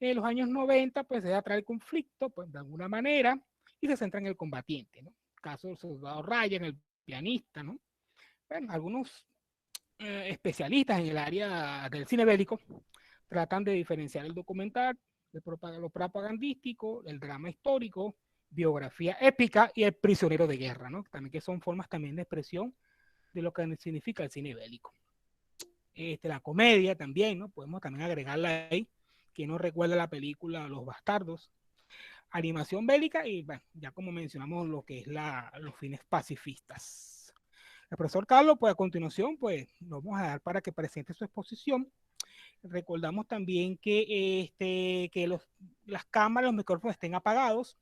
En los años 90, pues se atrae el conflicto, pues de alguna manera, y se centra en el combatiente, ¿no? El caso del soldado Ryan, el pianista, ¿no? Bueno, algunos especialistas en el área del cine bélico tratan de diferenciar el documental, lo propagandístico, el drama histórico, biografía épica y el prisionero de guerra, ¿no? También que son formas también de expresión de lo que significa el cine bélico. La comedia también, ¿no? Podemos también agregarla ahí, que no recuerda la película Los Bastardos, animación bélica y, bueno, ya como mencionamos, lo que es los fines pacifistas. El profesor Carlos, pues a continuación, pues nos vamos a dar para que presente su exposición. Recordamos también que las cámaras, los micrófonos estén apagados.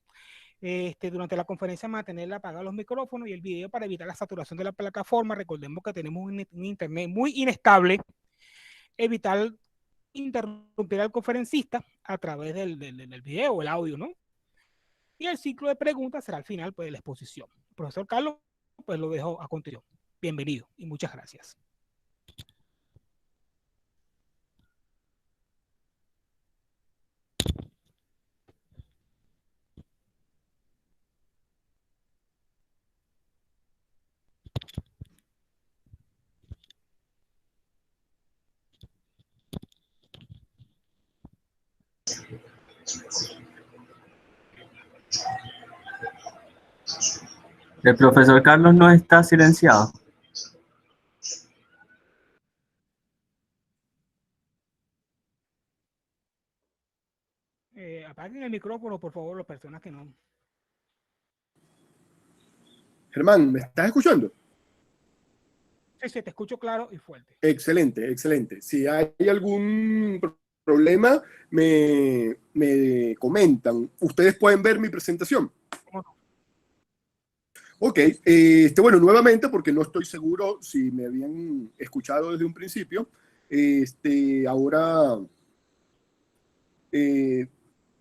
Durante la conferencia mantener apagados los micrófonos y el video para evitar la saturación de la plataforma. Recordemos que tenemos un internet muy inestable. Evitar interrumpir al conferencista a través del video o el audio, ¿no? Y el ciclo de preguntas será al final pues, de la exposición. Profesor Carlos, pues lo dejo a continuación. Bienvenido y muchas gracias. El profesor Carlos no está silenciado. Apaguen el micrófono, por favor, las personas que no. Germán, ¿me estás escuchando? Sí, te escucho claro y fuerte. Excelente, excelente. Si hay algún problema, me comentan. Ustedes pueden ver mi presentación. ¿Cómo no? Ok, bueno, nuevamente, porque no estoy seguro si me habían escuchado desde un principio, ahora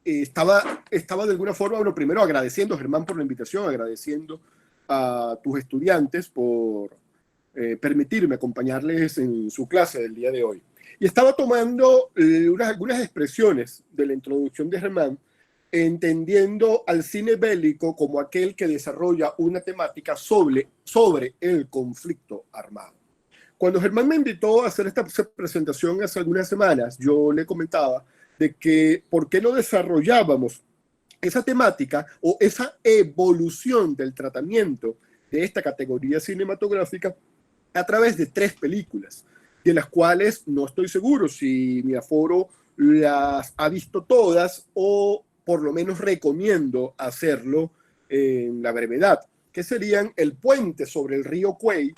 estaba de alguna forma, bueno, primero agradeciendo, Germán, por la invitación, agradeciendo a tus estudiantes por permitirme acompañarles en su clase del día de hoy. Y estaba tomando algunas expresiones de la introducción de Germán, entendiendo al cine bélico como aquel que desarrolla una temática sobre el conflicto armado. Cuando Germán me invitó a hacer esta presentación hace algunas semanas, yo le comentaba de que por qué no desarrollábamos esa temática o esa evolución del tratamiento de esta categoría cinematográfica a través de 3 películas, de las cuales no estoy seguro si mi aforo las ha visto todas o por lo menos recomiendo hacerlo en la brevedad, que serían El puente sobre el río Kwai,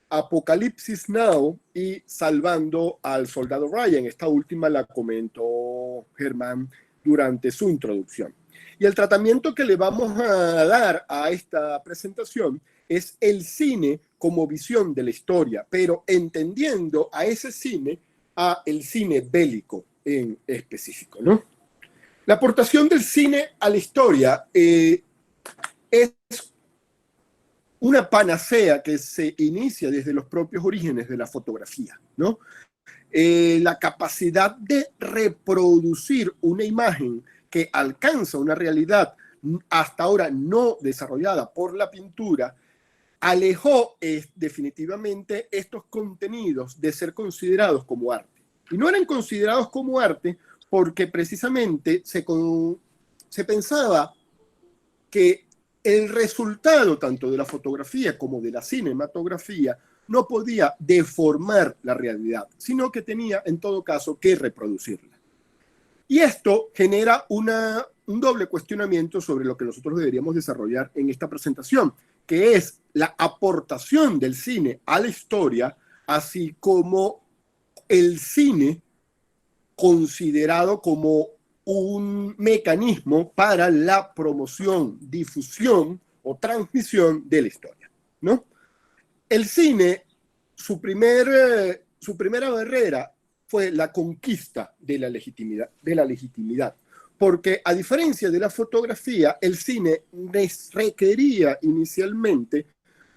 Apocalipsis Now y Salvando al soldado Ryan. Esta última la comentó Germán durante su introducción. Y el tratamiento que le vamos a dar a esta presentación es el cine como visión de la historia, pero entendiendo a ese cine, a el cine bélico en específico, ¿no? La aportación del cine a la historia es una panacea que se inicia desde los propios orígenes de la fotografía, ¿no? La capacidad de reproducir una imagen que alcanza una realidad hasta ahora no desarrollada por la pintura, alejó definitivamente estos contenidos de ser considerados como arte. Y no eran considerados como arte porque precisamente se pensaba que el resultado tanto de la fotografía como de la cinematografía no podía deformar la realidad, sino que tenía en todo caso que reproducirla. Y esto genera un doble cuestionamiento sobre lo que nosotros deberíamos desarrollar en esta presentación, que es la aportación del cine a la historia, así como el cine considerado como un mecanismo para la promoción, difusión o transmisión de la historia, ¿no? El cine, su primera barrera fue la conquista de la legitimidad, porque a diferencia de la fotografía, el cine requería inicialmente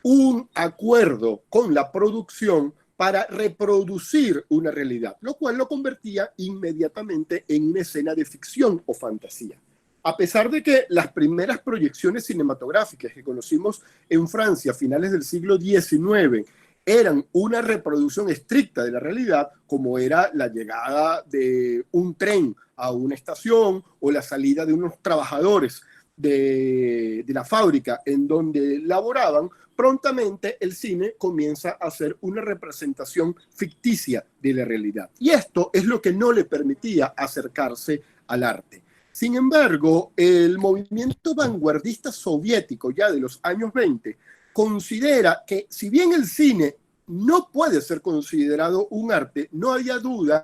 un acuerdo con la producción para reproducir una realidad, lo cual lo convertía inmediatamente en una escena de ficción o fantasía. A pesar de que las primeras proyecciones cinematográficas que conocimos en Francia a finales del siglo XIX eran una reproducción estricta de la realidad, como era la llegada de un tren a una estación o la salida de unos trabajadores de la fábrica en donde laboraban, prontamente el cine comienza a hacer una representación ficticia de la realidad. Y esto es lo que no le permitía acercarse al arte. Sin embargo, el movimiento vanguardista soviético ya de los años 20 considera que si bien el cine no puede ser considerado un arte, no había duda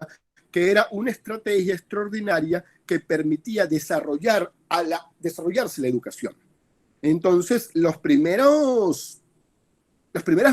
que era una estrategia extraordinaria que permitía desarrollarse la educación. Entonces, las primeras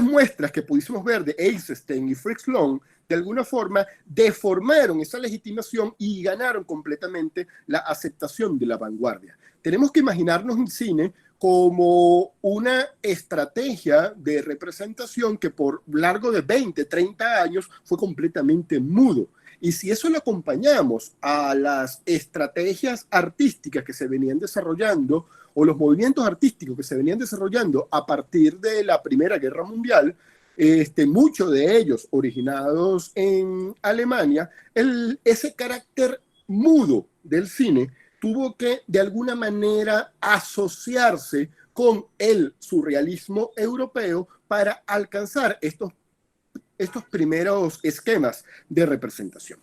muestras que pudimos ver de Eisenstein y Fritz Lang, de alguna forma, deformaron esa legitimación y ganaron completamente la aceptación de la vanguardia. Tenemos que imaginarnos el cine como una estrategia de representación que por largo de 20, 30 años fue completamente mudo. Y si eso lo acompañamos a las estrategias artísticas que se venían desarrollando o los movimientos artísticos que se venían desarrollando a partir de la Primera Guerra Mundial, muchos de ellos originados en Alemania, ese carácter mudo del cine tuvo que de alguna manera asociarse con el surrealismo europeo para alcanzar estos primeros esquemas de representación.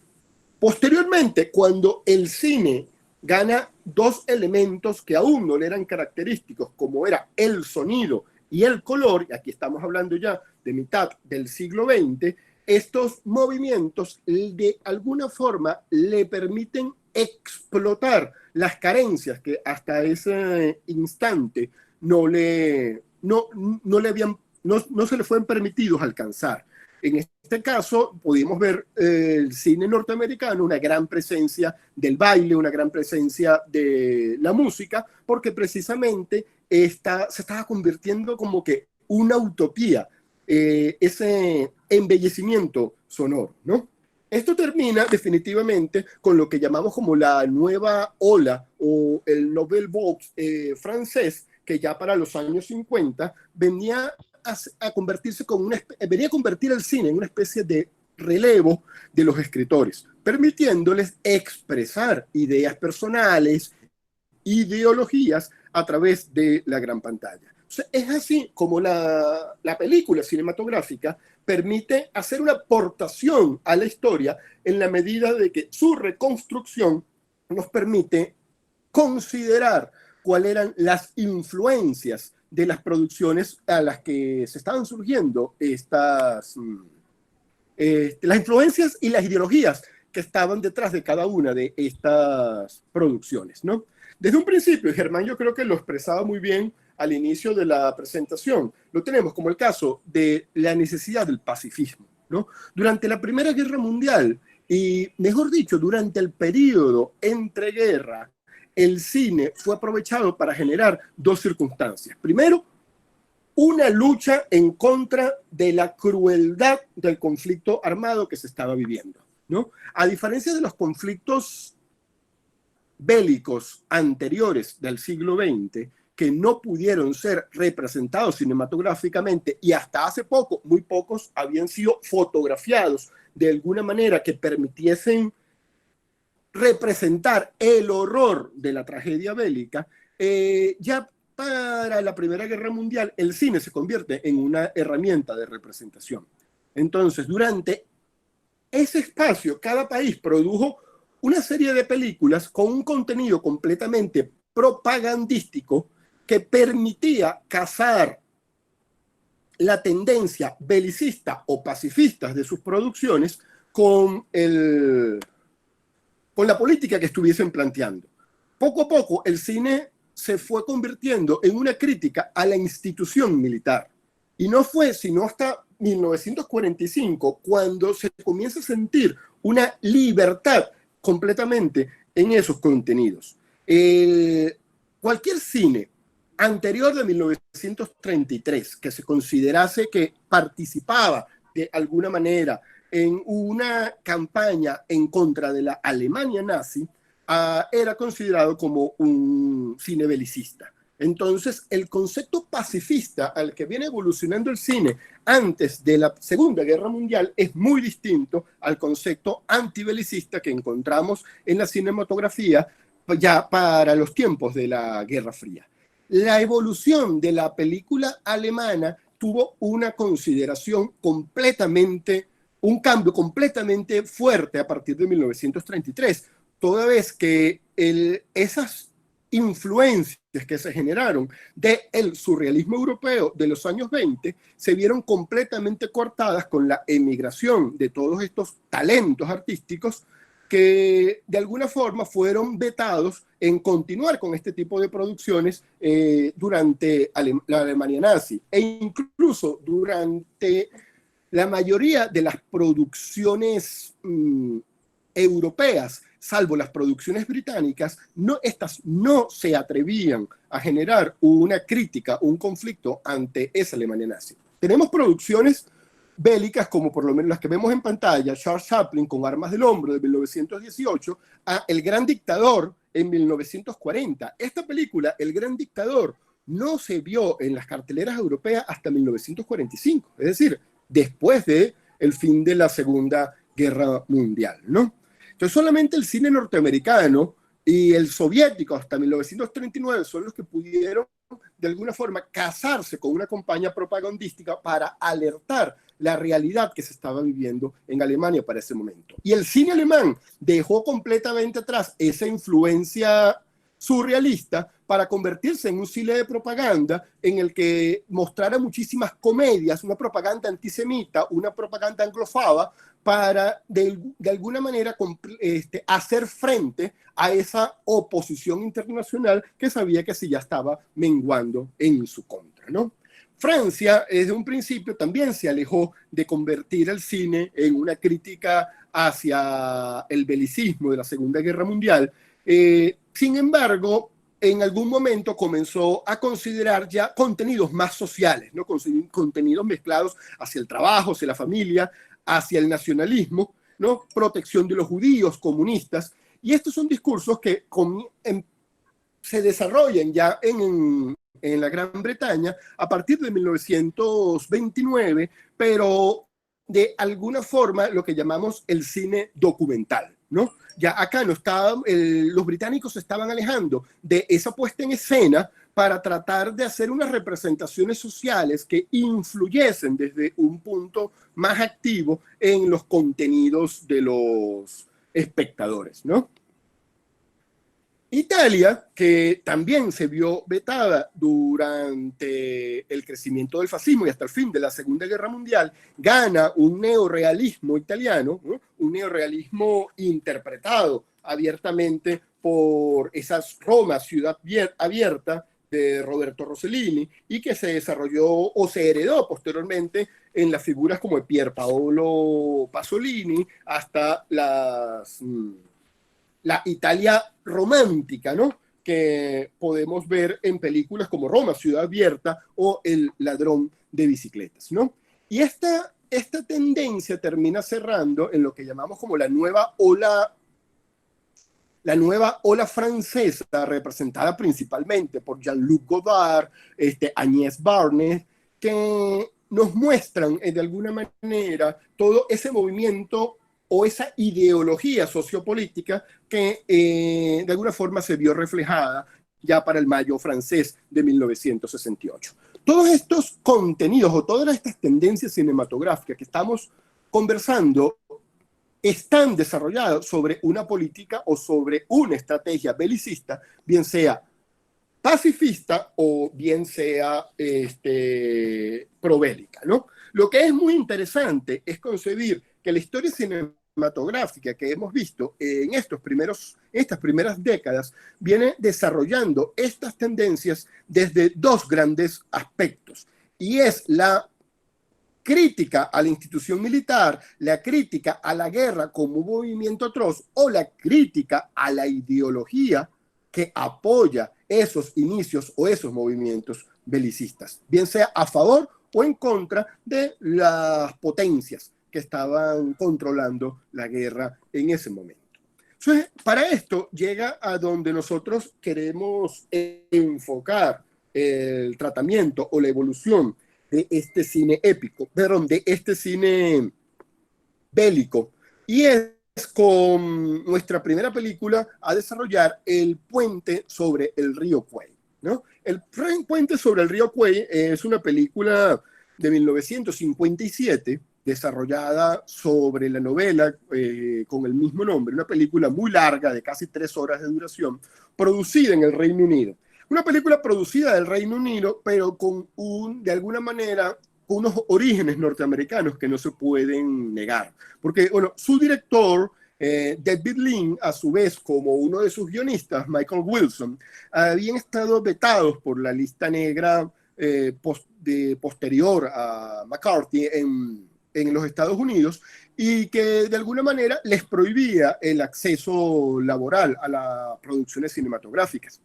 Posteriormente, cuando el cine gana dos elementos que aún no le eran característicos, como era el sonido y el color, y aquí estamos hablando ya de mitad del siglo XX, estos movimientos de alguna forma le permiten explotar las carencias que hasta ese instante no se le fueron permitidos alcanzar. En este caso, pudimos ver el cine norteamericano, una gran presencia del baile, una gran presencia de la música, porque precisamente se estaba convirtiendo como que una utopía, ese embellecimiento sonoro, ¿no? Esto termina definitivamente con lo que llamamos como la nueva ola o el Nouvelle Vague francés, que ya para los años 50 venía a convertirse venía a convertir el cine en una especie de relevo de los escritores, permitiéndoles expresar ideas personales, ideologías a través de la gran pantalla. O sea, es así como la película cinematográfica permite hacer una aportación a la historia en la medida de que su reconstrucción nos permite considerar cuáles eran las influencias de las producciones a las que se estaban surgiendo las influencias y las ideologías que estaban detrás de cada una de estas producciones, ¿no? Desde un principio, Germán yo creo que lo expresaba muy bien al inicio de la presentación, lo tenemos como el caso de la necesidad del pacifismo, ¿no? Durante la Primera Guerra Mundial, y mejor dicho, durante el periodo entre guerras, el cine fue aprovechado para generar dos circunstancias. Primero, una lucha en contra de la crueldad del conflicto armado que se estaba viviendo, ¿no? A diferencia de los conflictos bélicos anteriores del siglo XX, que no pudieron ser representados cinematográficamente y hasta hace poco, muy pocos habían sido fotografiados de alguna manera que permitiesen representar el horror de la tragedia bélica, ya para la Primera Guerra Mundial el cine se convierte en una herramienta de representación. Entonces, durante ese espacio, cada país produjo una serie de películas con un contenido completamente propagandístico que permitía cazar la tendencia belicista o pacifista de sus producciones con la política que estuviesen planteando. Poco a poco el cine se fue convirtiendo en una crítica a la institución militar. Y no fue sino hasta 1945 cuando se comienza a sentir una libertad completamente en esos contenidos. Cualquier cine anterior de 1933 que se considerase que participaba de alguna manera en una campaña en contra de la Alemania nazi, era considerado como un cine belicista. Entonces, el concepto pacifista al que viene evolucionando el cine antes de la Segunda Guerra Mundial es muy distinto al concepto antibelicista que encontramos en la cinematografía ya para los tiempos de la Guerra Fría. La evolución de la película alemana tuvo una consideración completamente, un cambio completamente fuerte a partir de 1933, toda vez que esas influencias que se generaron del surrealismo europeo de los años 20 se vieron completamente cortadas con la emigración de todos estos talentos artísticos que de alguna forma fueron vetados en continuar con este tipo de producciones durante la Alemania nazi e incluso durante la mayoría de las producciones europeas, salvo las producciones británicas, estas no se atrevían a generar una crítica, un conflicto ante esa Alemania nazi. Tenemos producciones bélicas como por lo menos las que vemos en pantalla, Charles Chaplin con Armas del Hombro de 1918, a El Gran Dictador en 1940. Esta película, El Gran Dictador, no se vio en las carteleras europeas hasta 1945, es decir, después del fin de la Segunda Guerra Mundial, ¿no? Entonces solamente el cine norteamericano y el soviético hasta 1939 son los que pudieron de alguna forma casarse con una campaña propagandística para alertar la realidad que se estaba viviendo en Alemania para ese momento. Y el cine alemán dejó completamente atrás esa influencia surrealista para convertirse en un cine de propaganda en el que mostrara muchísimas comedias, una propaganda antisemita, una propaganda anglófaba, para de alguna manera hacer frente a esa oposición internacional que sabía que sí ya estaba menguando en su contra, ¿no? Francia, desde un principio, también se alejó de convertir el cine en una crítica hacia el belicismo de la Segunda Guerra Mundial. Sin embargo, en algún momento comenzó a considerar ya contenidos más sociales, ¿no? Contenidos mezclados hacia el trabajo, hacia la familia, hacia el nacionalismo, ¿no? Protección de los judíos, comunistas. Y estos son discursos que se desarrollan ya en la Gran Bretaña a partir de 1929, pero de alguna forma lo que llamamos el cine documental, ¿no? Ya acá los británicos se estaban alejando de esa puesta en escena para tratar de hacer unas representaciones sociales que influyesen desde un punto más activo en los contenidos de los espectadores, ¿no? Italia, que también se vio vetada durante el crecimiento del fascismo y hasta el fin de la Segunda Guerra Mundial, gana un neorrealismo italiano, ¿no? Un neorrealismo interpretado abiertamente por esas Roma, ciudad abierta, de Roberto Rossellini, y que se desarrolló o se heredó posteriormente en las figuras como de Pier Paolo Pasolini hasta la Italia romántica, ¿no? Que podemos ver en películas como Roma, ciudad abierta, o El ladrón de bicicletas, ¿no? Y esta tendencia termina cerrando en lo que llamamos como la nueva ola francesa, representada principalmente por Jean-Luc Godard, Agnès Varda, que nos muestran de alguna manera todo ese movimiento o esa ideología sociopolítica que de alguna forma se vio reflejada ya para el Mayo francés de 1968. Todos estos contenidos o todas estas tendencias cinematográficas que estamos conversando están desarrollados sobre una política o sobre una estrategia belicista, bien sea pacifista o bien sea probélica, ¿no? Lo que es muy interesante es concebir que la historia cinematográfica que hemos visto en estas primeras décadas viene desarrollando estas tendencias desde dos grandes aspectos, y es la crítica a la institución militar, la crítica a la guerra como un movimiento atroz o la crítica a la ideología que apoya esos inicios o esos movimientos belicistas, bien sea a favor o en contra de las potencias que estaban controlando la guerra en ese momento. Entonces, para esto llega a donde nosotros queremos enfocar el tratamiento o la evolución de este cine épico, perdón, de este cine bélico, y es con nuestra primera película a desarrollar El puente sobre el río Kwai, ¿no? El puente sobre el río Kwai es una película de 1957 desarrollada sobre la novela con el mismo nombre, una película muy larga de casi 3 horas de duración, producida en el Reino Unido. Una película producida del Reino Unido, pero con de alguna manera, unos orígenes norteamericanos que no se pueden negar. Porque, bueno, su director, David Lean, a su vez, como uno de sus guionistas, Michael Wilson, habían estado vetados por la lista negra posterior a McCarthy en los Estados Unidos, y que de alguna manera les prohibía el acceso laboral a las producciones cinematográficas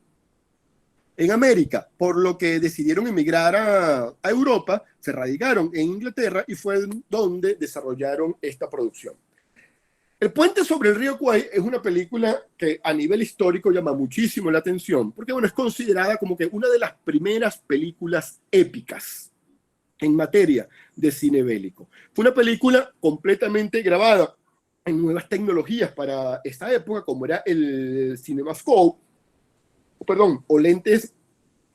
en América, por lo que decidieron emigrar a Europa, se radicaron en Inglaterra y fue donde desarrollaron esta producción. El puente sobre el río Kwai es una película que a nivel histórico llama muchísimo la atención, porque bueno, es considerada como que una de las primeras películas épicas en materia de cine bélico. Fue una película completamente grabada en nuevas tecnologías para esta época, como era el CinemaScope, o lentes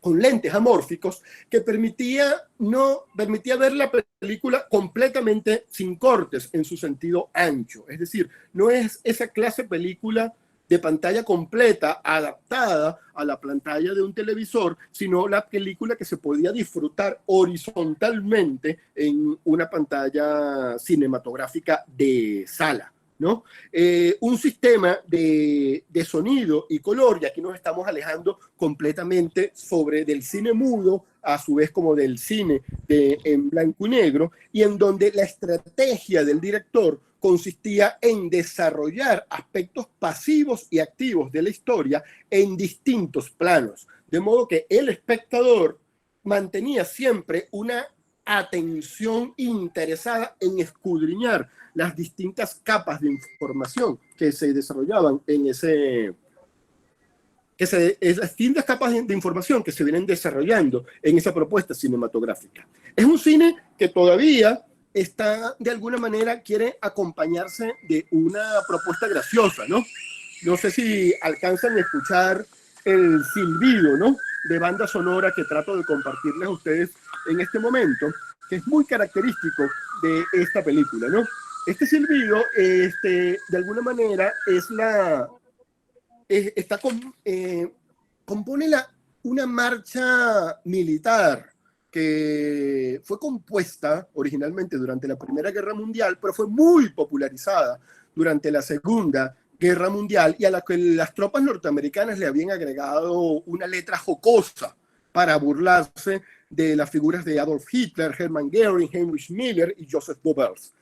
con lentes amórficos, que permitía ver la película completamente sin cortes en su sentido ancho. Es decir, no es esa clase de película de pantalla completa adaptada a la pantalla de un televisor, sino la película que se podía disfrutar horizontalmente en una pantalla cinematográfica de sala, ¿no? Un sistema de sonido y color, y aquí nos estamos alejando completamente del cine mudo, a su vez como del cine en blanco y negro, y en donde la estrategia del director consistía en desarrollar aspectos pasivos y activos de la historia en distintos planos, de modo que el espectador mantenía siempre una atención interesada en escudriñar las distintas capas de información que se desarrollaban en las distintas capas de información que se vienen desarrollando en esa propuesta cinematográfica. Es un cine que todavía está, de alguna manera, quiere acompañarse de una propuesta graciosa, ¿no? No sé si alcanzan a escuchar el silbido, ¿no?, de banda sonora que trato de compartirles a ustedes en este momento, que es muy característico de esta película, ¿no? Este silbido, de alguna manera, compone una marcha militar que fue compuesta originalmente durante la Primera Guerra Mundial, pero fue muy popularizada durante la Segunda Guerra Mundial, y a la que las tropas norteamericanas le habían agregado una letra jocosa para burlarse de las figuras de Adolf Hitler, Hermann Göring, Heinrich Miller y Joseph Goebbels.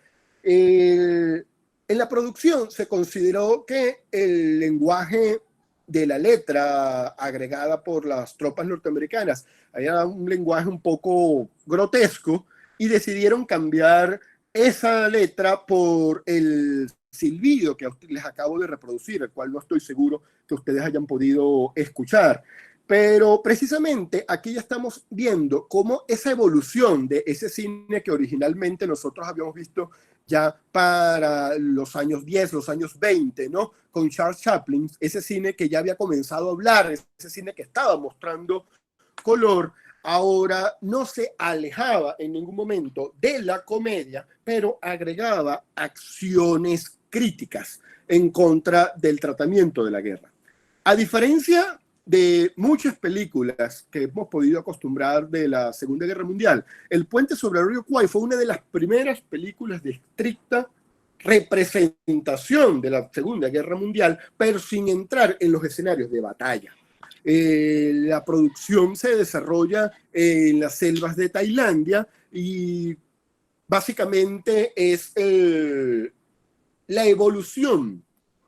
En la producción se consideró que el lenguaje de la letra agregada por las tropas norteamericanas era un lenguaje un poco grotesco, y decidieron cambiar esa letra por el silbido que les acabo de reproducir, el cual no estoy seguro que ustedes hayan podido escuchar. Pero precisamente aquí ya estamos viendo cómo esa evolución de ese cine que originalmente nosotros habíamos visto ya para los años 10, los años 20, ¿no?, con Charles Chaplin, ese cine que ya había comenzado a hablar, ese cine que estaba mostrando color, ahora no se alejaba en ningún momento de la comedia, pero agregaba acciones críticas en contra del tratamiento de la guerra. A diferencia de muchas películas que hemos podido acostumbrar de la Segunda Guerra Mundial, El puente sobre el río Kwai fue una de las primeras películas de estricta representación de la Segunda Guerra Mundial, pero sin entrar en los escenarios de batalla. La producción se desarrolla en las selvas de Tailandia, y básicamente es la evolución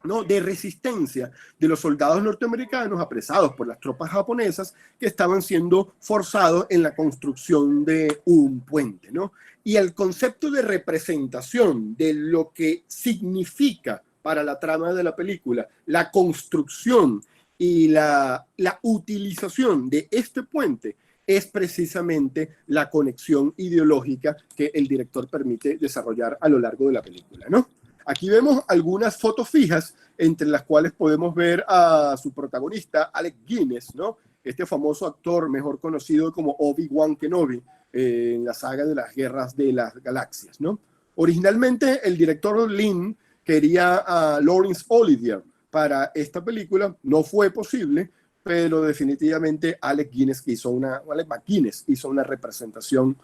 ¿no?, de resistencia de los soldados norteamericanos apresados por las tropas japonesas que estaban siendo forzados en la construcción de un puente, ¿no? Y el concepto de representación de lo que significa para la trama de la película la construcción y la utilización de este puente es precisamente la conexión ideológica que el director permite desarrollar a lo largo de la película, ¿no? Aquí vemos algunas fotos fijas entre las cuales podemos ver a su protagonista, Alec Guinness, ¿no? Este famoso actor mejor conocido como Obi-Wan Kenobi en la saga de las Guerras de las Galaxias, ¿no? Originalmente el director Lin quería a Laurence Olivier para esta película, no fue posible, pero definitivamente Alec McGuinness hizo una representación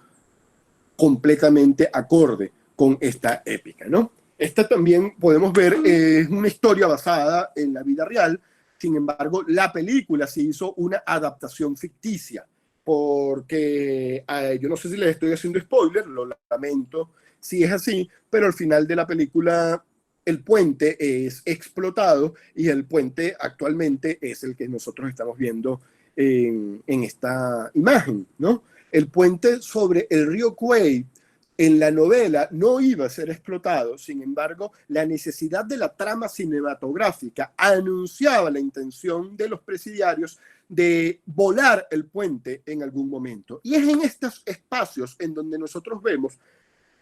completamente acorde con esta épica, ¿no? Esta también podemos ver, es una historia basada en la vida real. Sin embargo, la película se hizo una adaptación ficticia, porque yo no sé si les estoy haciendo spoiler, lo lamento si es así, pero al final de la película el puente es explotado y el puente actualmente es el que nosotros estamos viendo en esta imagen, ¿no? El puente sobre el río Kwai en la novela no iba a ser explotado. Sin embargo, la necesidad de la trama cinematográfica anunciaba la intención de los presidiarios de volar el puente en algún momento. Y es en estos espacios en donde nosotros vemos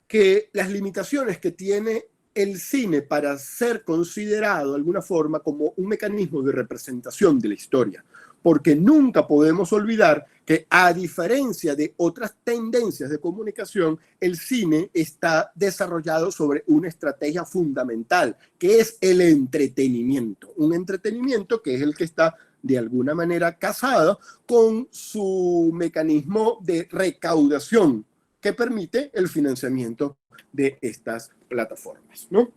que las limitaciones que tiene el cine para ser considerado de alguna forma como un mecanismo de representación de la historia, porque nunca podemos olvidar que, a diferencia de otras tendencias de comunicación, el cine está desarrollado sobre una estrategia fundamental, que es el entretenimiento. Un entretenimiento que es el que está de alguna manera casado con su mecanismo de recaudación que permite el financiamiento de estas plataformas, ¿no?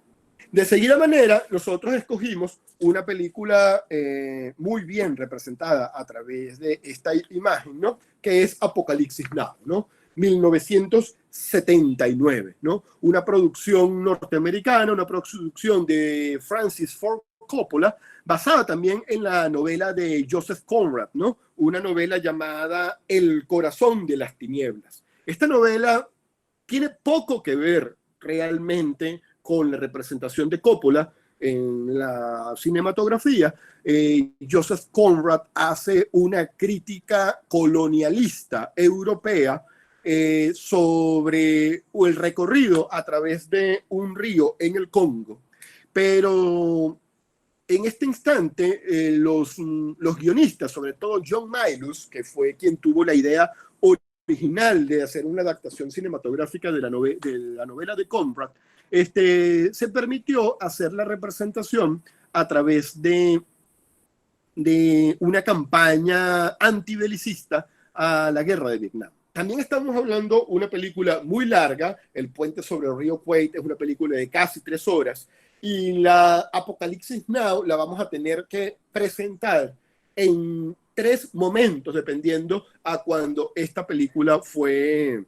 De seguida manera, nosotros escogimos una película muy bien representada a través de esta imagen, ¿no?, que es Apocalipsis Now, ¿no? 1979, ¿no? Una producción norteamericana, una producción de Francis Ford Coppola, basada también en la novela de Joseph Conrad, ¿no? Una novela llamada El corazón de las tinieblas. Esta novela tiene poco que ver realmente con la representación de Coppola en la cinematografía. Joseph Conrad hace una crítica colonialista europea sobre el recorrido a través de un río en el Congo. Pero en este instante, los guionistas, sobre todo John Milius, que fue quien tuvo la idea original de hacer una adaptación cinematográfica de la novela de Conrad, se permitió hacer la representación a través de una campaña antibelicista a la guerra de Vietnam. También estamos hablando de una película muy larga, El puente sobre el río Kwai, es una película de casi 3 horas, y la Apocalipsis Now la vamos a tener que presentar en 3 momentos, dependiendo a cuando esta película fue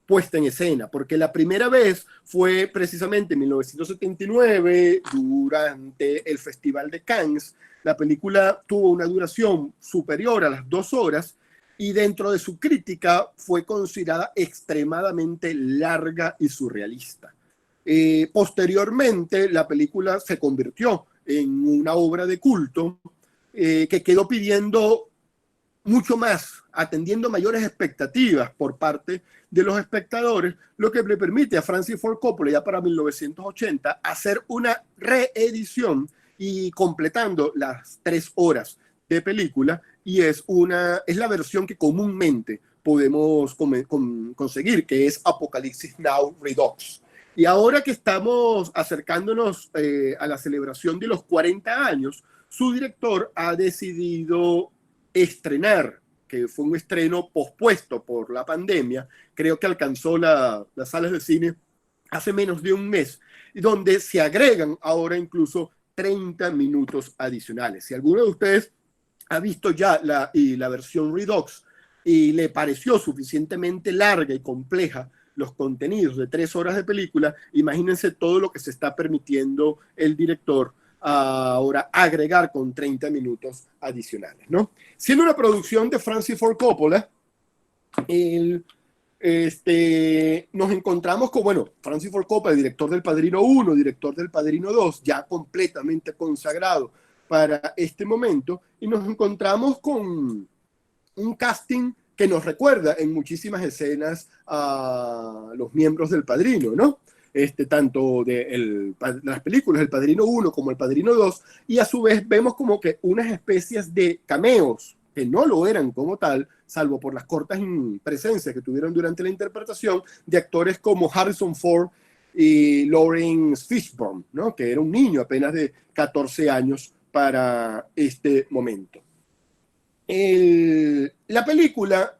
puesta en escena, porque la primera vez fue precisamente en 1979, durante el Festival de Cannes. La película tuvo una duración superior a las 2 horas y dentro de su crítica fue considerada extremadamente larga y surrealista. Posteriormente, la película se convirtió en una obra de culto que quedó pidiendo mucho más, atendiendo mayores expectativas por parte de los espectadores, lo que le permite a Francis Ford Coppola ya para 1980 hacer una reedición y completando las 3 horas de película, y es la versión que comúnmente podemos conseguir, que es Apocalipsis Now Redux. Y ahora que estamos acercándonos a la celebración de los 40 años, su director ha decidido estrenar, que fue un estreno pospuesto por la pandemia, creo que alcanzó las salas de cine hace menos de un mes, donde se agregan ahora incluso 30 minutos adicionales. Si alguno de ustedes ha visto ya la versión Redux y le pareció suficientemente larga y compleja los contenidos de 3 horas de película, imagínense todo lo que se está permitiendo el director ahora agregar con 30 minutos adicionales, ¿no? Siendo una producción de Francis Ford Coppola, nos encontramos con, bueno, Francis Ford Coppola, director del Padrino 1, director del Padrino 2, ya completamente consagrado para este momento, y nos encontramos con un casting que nos recuerda en muchísimas escenas a los miembros del Padrino, ¿no? Tanto de las películas El Padrino 1 como El Padrino 2, y a su vez vemos como que unas especies de cameos que no lo eran como tal, salvo por las cortas presencias que tuvieron durante la interpretación, de actores como Harrison Ford y Lawrence Fishburne, ¿no? Que era un niño apenas de 14 años para este momento. La película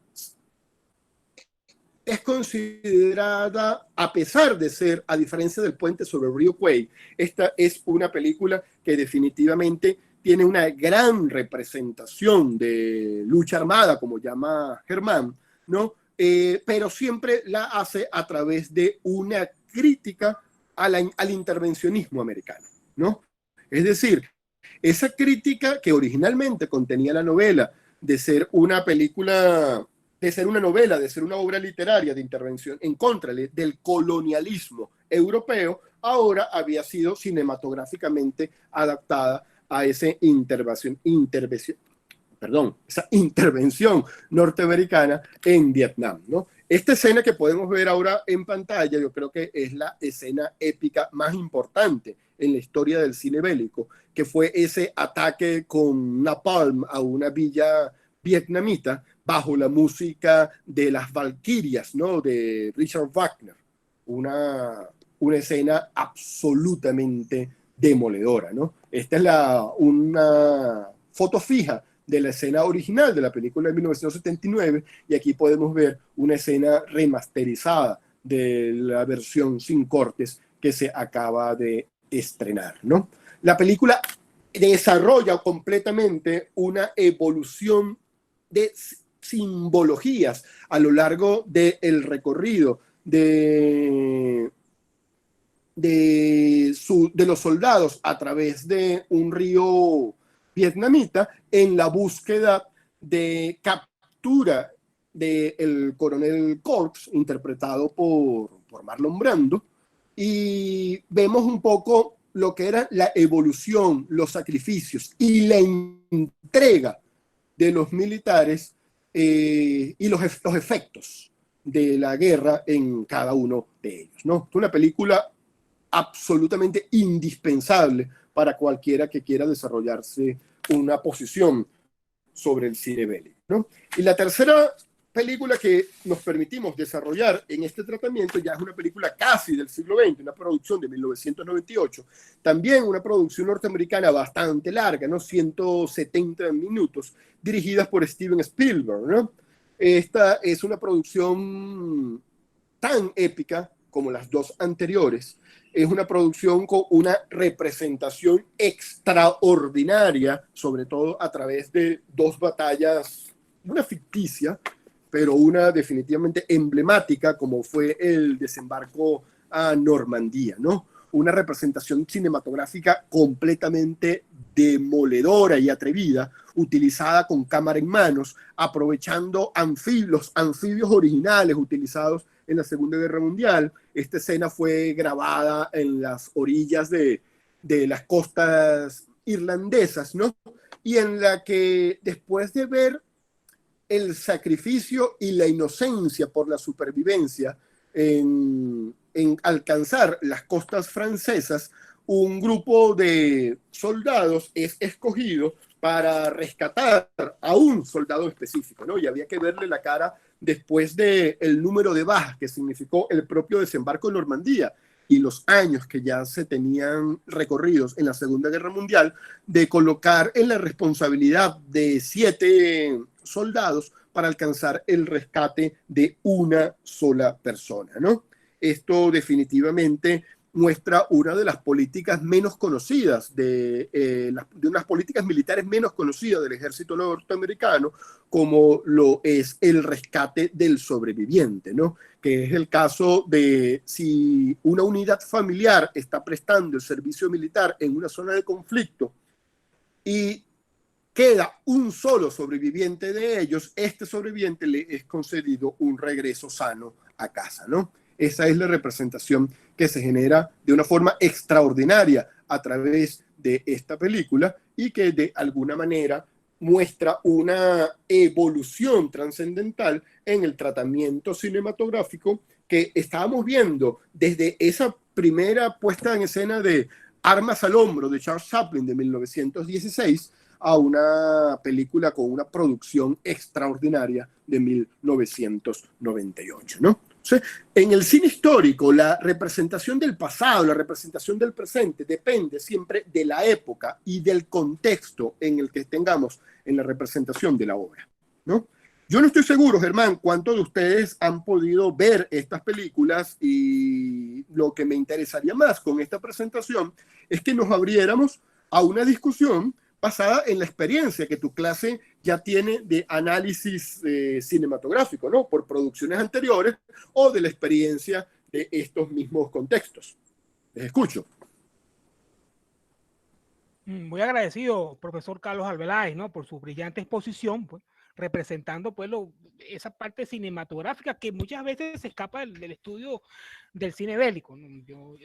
es considerada, a pesar de ser, a diferencia del Puente sobre el Río Kwai, esta es una película que definitivamente tiene una gran representación de lucha armada, como llama Germán, ¿no? Pero siempre la hace a través de una crítica al intervencionismo americano, ¿no? Es decir, esa crítica que originalmente contenía la novela de ser una película, de ser una novela, de ser una obra literaria de intervención en contra del colonialismo europeo, ahora había sido cinematográficamente adaptada a esa intervención norteamericana en Vietnam, ¿no? Esta escena que podemos ver ahora en pantalla, yo creo que es la escena épica más importante en la historia del cine bélico, que fue ese ataque con napalm a una villa vietnamita bajo la música de las Valquirias, ¿no? De Richard Wagner. Una escena absolutamente demoledora, ¿no? Esta es una foto fija de la escena original de la película de 1979, y aquí podemos ver una escena remasterizada de la versión sin cortes que se acaba de estrenar, ¿no? La película desarrolla completamente una evolución de simbologías a lo largo del recorrido de los soldados a través de un río vietnamita en la búsqueda de captura del coronel Corps, interpretado por Marlon Brando, y vemos un poco lo que era la evolución, los sacrificios y la entrega de los militares y los efectos de la guerra en cada uno de ellos, ¿no? Es una película absolutamente indispensable para cualquiera que quiera desarrollarse una posición sobre el cine bélico, ¿no? Y la tercera película que nos permitimos desarrollar en este tratamiento ya es una película casi del siglo XX, una producción de 1998, también una producción norteamericana bastante larga, ¿no? 170 minutos, dirigida por Steven Spielberg, ¿no? Esta es una producción tan épica como las dos anteriores. Es una producción con una representación extraordinaria, sobre todo a través de dos batallas, una ficticia, pero una definitivamente emblemática, como fue el desembarco a Normandía, ¿no? Una representación cinematográfica completamente demoledora y atrevida, utilizada con cámara en manos, aprovechando los anfibios originales utilizados en la Segunda Guerra Mundial. Esta escena fue grabada en las orillas de las costas irlandesas, ¿no? Y en la que, después de ver el sacrificio y la inocencia por la supervivencia en alcanzar las costas francesas, un grupo de soldados es escogido para rescatar a un soldado específico, ¿no? Y había que verle la cara después del número de bajas que significó el propio desembarco en Normandía y los años que ya se tenían recorridos en la Segunda Guerra Mundial, de colocar en la responsabilidad de 7 soldados para alcanzar el rescate de una sola persona, ¿no? Esto definitivamente muestra una de las políticas menos conocidas, de unas políticas militares menos conocidas del ejército norteamericano, como lo es el rescate del sobreviviente, ¿no? Que es el caso de si una unidad familiar está prestando el servicio militar en una zona de conflicto y queda un solo sobreviviente de ellos, este sobreviviente le es concedido un regreso sano a casa, ¿no? Esa es la representación que se genera de una forma extraordinaria a través de esta película y que de alguna manera muestra una evolución trascendental en el tratamiento cinematográfico que estábamos viendo desde esa primera puesta en escena de Armas al Hombro de Charles Chaplin de 1916 a una película con una producción extraordinaria de 1998, ¿no? En el cine histórico, la representación del pasado, la representación del presente, depende siempre de la época y del contexto en el que tengamos en la representación de la obra, ¿no? Yo no estoy seguro, Germán, cuántos de ustedes han podido ver estas películas, y lo que me interesaría más con esta presentación es que nos abriéramos a una discusión basada en la experiencia que tu clase ya tiene de análisis cinematográfico, ¿no? Por producciones anteriores o de la experiencia de estos mismos contextos. Les escucho. Muy agradecido, profesor Carlos Arbeláez, ¿no? Por su brillante exposición, pues, representando pues esa parte cinematográfica que muchas veces se escapa del estudio del cine bélico, ¿no? Yo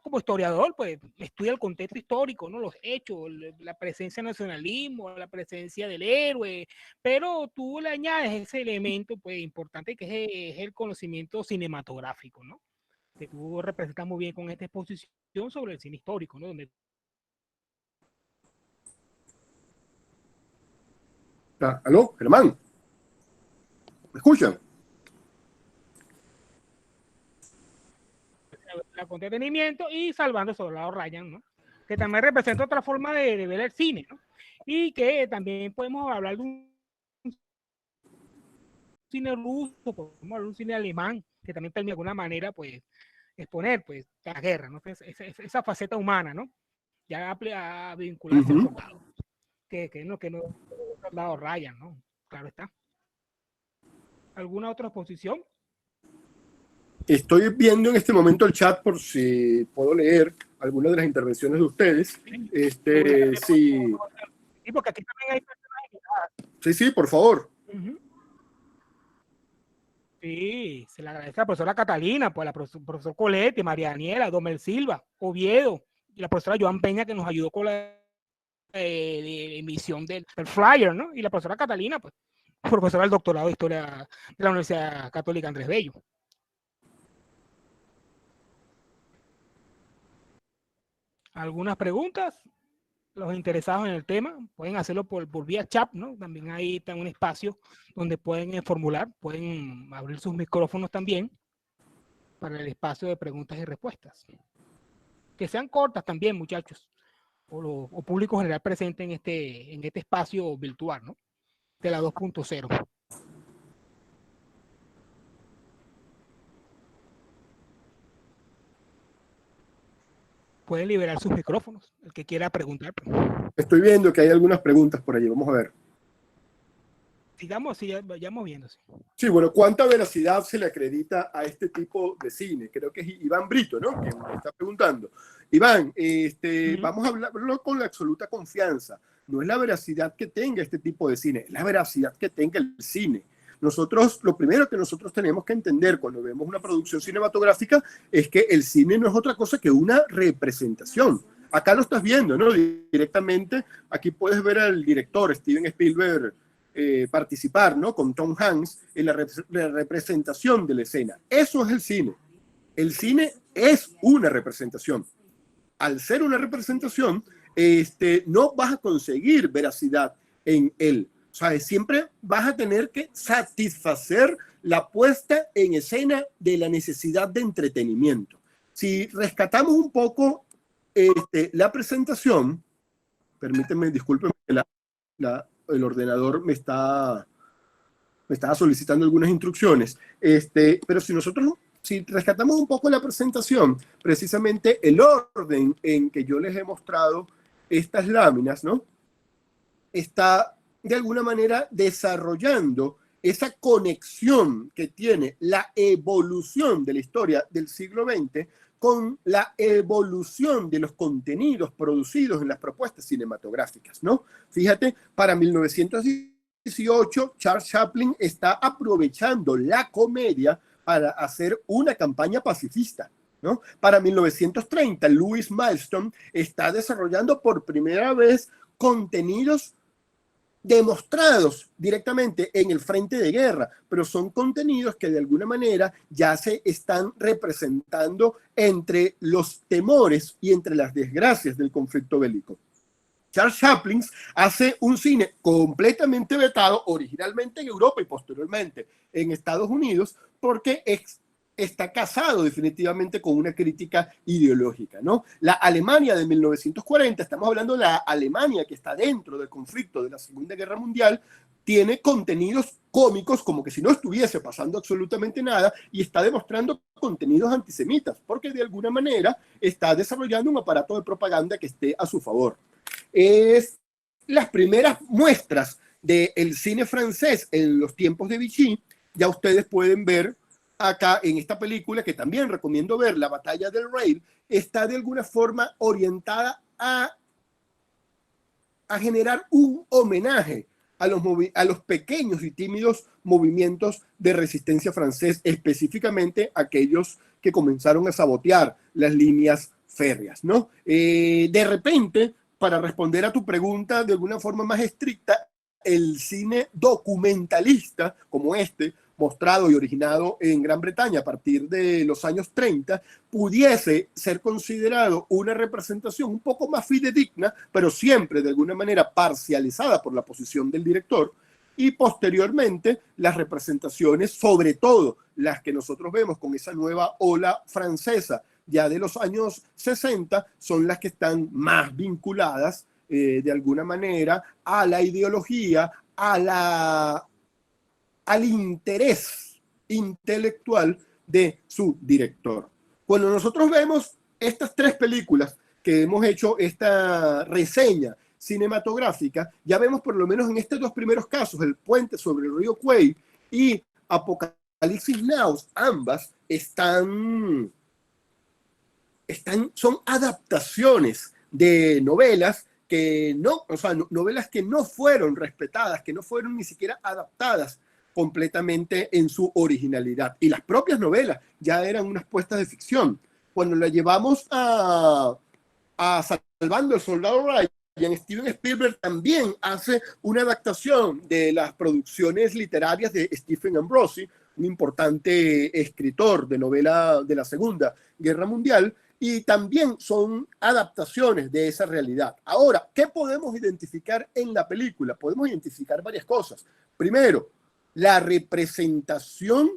como historiador, pues estudio el contexto histórico, ¿no? Los hechos, la presencia del nacionalismo, la presencia del héroe, pero tú le añades ese elemento pues importante que es el conocimiento cinematográfico, ¿no? Que tú representas muy bien con esta exposición sobre el cine histórico, ¿no? Donde ¿Aló, Germán? ¿Me escuchan? la con entretenimiento y Salvando el Soldado Ryan, ¿no? Que también representa otra forma de ver el cine, ¿no? Y que también podemos hablar de un cine ruso, podemos hablar de un cine alemán, que también permite de alguna manera, pues, exponer, pues, la guerra, ¿no? Esa faceta humana, ¿no? Ya a vincularse al soldado. Que no el soldado Ryan, ¿no? Claro está. ¿Alguna otra exposición? Estoy viendo en este momento el chat por si puedo leer algunas de las intervenciones de ustedes. Sí. Sí, porque aquí también hay personajes. Sí, por favor. Sí, se le agradece a la profesora Catalina, pues a la profesora Coletti, María Daniela, Domel Silva, Oviedo, y la profesora Joan Peña, que nos ayudó con la emisión del flyer, ¿no? Y la profesora Catalina, pues, profesora del doctorado de Historia de la Universidad Católica Andrés Bello. ¿Algunas preguntas? Los interesados en el tema pueden hacerlo por vía chat, ¿no? También ahí está un espacio donde pueden formular, pueden abrir sus micrófonos también para el espacio de preguntas y respuestas. Que sean cortas también, muchachos, o público general presente en este espacio virtual, ¿no? De la 2.0. Pueden liberar sus micrófonos, el que quiera preguntar. Estoy viendo que hay algunas preguntas por allí, vamos a ver. Sigamos, sí, vayamos viéndose. Sí, bueno, ¿cuánta veracidad se le acredita a este tipo de cine? Creo que es Iván Brito, ¿no? Que me está preguntando. Iván, vamos a hablarlo con la absoluta confianza. No es la veracidad que tenga este tipo de cine, es la veracidad que tenga el cine. Nosotros, lo primero que nosotros tenemos que entender cuando vemos una producción cinematográfica es que el cine no es otra cosa que una representación. Acá lo estás viendo, ¿no? Directamente, aquí puedes ver al director Steven Spielberg participar, ¿no? Con Tom Hanks en la representación de la escena. Eso es el cine. El cine es una representación. Al ser una representación, no vas a conseguir veracidad en él. O sea, siempre vas a tener que satisfacer la puesta en escena de la necesidad de entretenimiento. Si rescatamos un poco la presentación, permítanme, discúlpenme, el ordenador me estaba solicitando algunas instrucciones, pero si nosotros si rescatamos un poco la presentación, precisamente el orden en que yo les he mostrado estas láminas, ¿no? Está de alguna manera desarrollando esa conexión que tiene la evolución de la historia del siglo XX con la evolución de los contenidos producidos en las propuestas cinematográficas, ¿no? Fíjate, para 1918, Charles Chaplin está aprovechando la comedia para hacer una campaña pacifista, ¿no? Para 1930, Louis Milestone está desarrollando por primera vez contenidos demostrados directamente en el frente de guerra, pero son contenidos que de alguna manera ya se están representando entre los temores y entre las desgracias del conflicto bélico. Charles Chaplin hace un cine completamente vetado originalmente en Europa y posteriormente en Estados Unidos porque está casado definitivamente con una crítica ideológica, ¿no? La Alemania de 1940, estamos hablando de la Alemania que está dentro del conflicto de la Segunda Guerra Mundial, tiene contenidos cómicos como que si no estuviese pasando absolutamente nada y está demostrando contenidos antisemitas, porque de alguna manera está desarrollando un aparato de propaganda que esté a su favor. Es las primeras muestras del cine francés en los tiempos de Vichy, ya ustedes pueden ver acá en esta película, que también recomiendo ver, La Batalla del Rail, está de alguna forma orientada a generar un homenaje a los pequeños y tímidos movimientos de resistencia francés, específicamente aquellos que comenzaron a sabotear las líneas férreas, ¿no? De repente, para responder a tu pregunta de alguna forma más estricta, el cine documentalista como este, mostrado y originado en Gran Bretaña a partir de los años 30, pudiese ser considerado una representación un poco más fidedigna, pero siempre de alguna manera parcializada por la posición del director, y posteriormente las representaciones, sobre todo las que nosotros vemos con esa nueva ola francesa ya de los años 60, son las que están más vinculadas de alguna manera a la ideología, al interés intelectual de su director. Cuando nosotros vemos estas tres películas que hemos hecho esta reseña cinematográfica, ya vemos por lo menos en estos dos primeros casos, El puente sobre el río Kwai y Apocalipsis Now, ambas son adaptaciones de novelas que no, o sea, novelas que no fueron respetadas, que no fueron ni siquiera adaptadas completamente en su originalidad. Y las propias novelas ya eran unas puestas de ficción. Cuando la llevamos a Salvando al Soldado Ryan, Steven Spielberg también hace una adaptación de las producciones literarias de Stephen Ambrosi, un importante escritor de novela de la Segunda Guerra Mundial, y también son adaptaciones de esa realidad. Ahora, ¿qué podemos identificar en la película? Podemos identificar varias cosas. Primero, la representación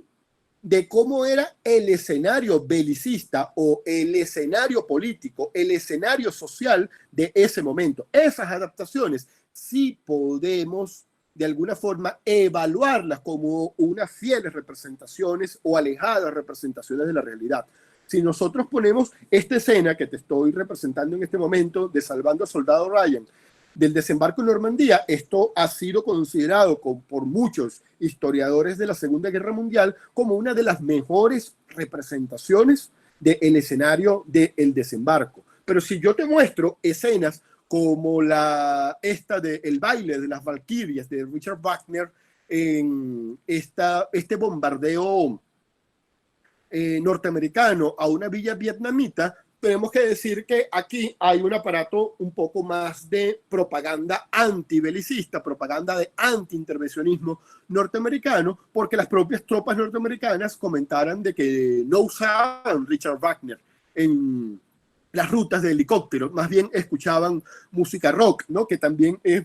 de cómo era el escenario belicista o el escenario político, el escenario social de ese momento. Esas adaptaciones sí podemos de alguna forma evaluarlas como unas fieles representaciones o alejadas representaciones de la realidad. Si nosotros ponemos esta escena que te estoy representando en este momento de Salvando al Soldado Ryan, del desembarco en Normandía, esto ha sido considerado por muchos historiadores de la Segunda Guerra Mundial como una de las mejores representaciones del escenario del desembarco. Pero si yo te muestro escenas como esta de El baile de las Valquirias de Richard Wagner, en este bombardeo norteamericano a una villa vietnamita, tenemos que decir que aquí hay un aparato un poco más de propaganda antibelicista, propaganda de antiintervencionismo norteamericano, porque las propias tropas norteamericanas comentaran de que no usaban Richard Wagner en las rutas de helicópteros, más bien escuchaban música rock, ¿no? Que también es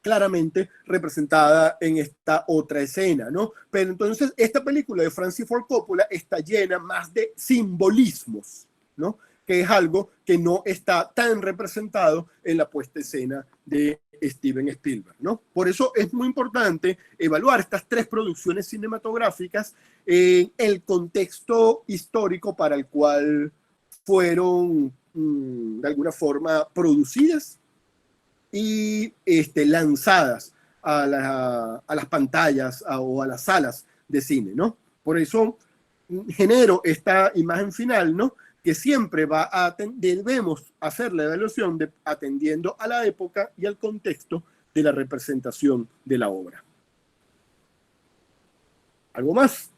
claramente representada en esta otra escena, ¿no? Pero entonces esta película de Francis Ford Coppola está llena más de simbolismos, ¿no? que es algo que no está tan representado en la puesta en escena de Steven Spielberg, ¿no? Por eso es muy importante evaluar estas tres producciones cinematográficas en el contexto histórico para el cual fueron de alguna forma producidas y lanzadas a las pantallas o a las salas de cine, ¿no? Por eso genero esta imagen final, ¿no? Que siempre debemos hacer la evaluación atendiendo a la época y al contexto de la representación de la obra. ¿Algo más?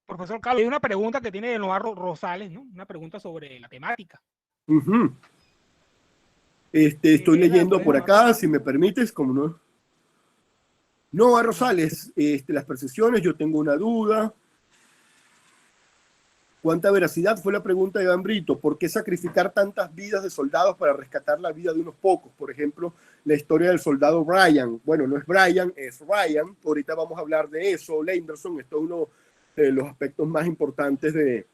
Profesor Carlos, hay una pregunta que tiene Noah Rosales, ¿no? Una pregunta sobre la temática. Estoy leyendo por acá, si me permites, como no. Noah Rosales, las percepciones, yo tengo una duda. ¿Cuánta veracidad? Fue la pregunta de Iván Brito. ¿Por qué sacrificar tantas vidas de soldados para rescatar la vida de unos pocos? Por ejemplo, la historia del soldado Brian. Bueno, no es Brian, es Ryan. Ahorita vamos a hablar de eso. Lenderson, esto es uno de los aspectos más importantes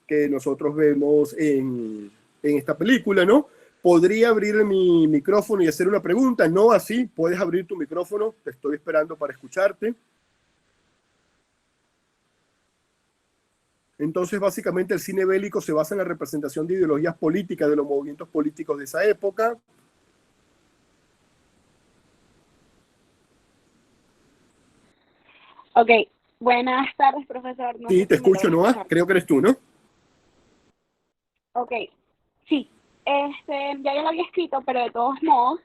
que nosotros vemos en esta película, ¿no? ¿Podría abrir mi micrófono y hacer una pregunta? No, así. Puedes abrir tu micrófono. Te estoy esperando para escucharte. Entonces, básicamente, el cine bélico se basa en la representación de ideologías políticas de los movimientos políticos de esa época. Ok, buenas tardes, profesor. No Sí, sé te si me escucho, logran Noah. escuchar. Creo que eres tú, ¿no? Ok, sí. Ya yo lo había escrito, pero de todos modos,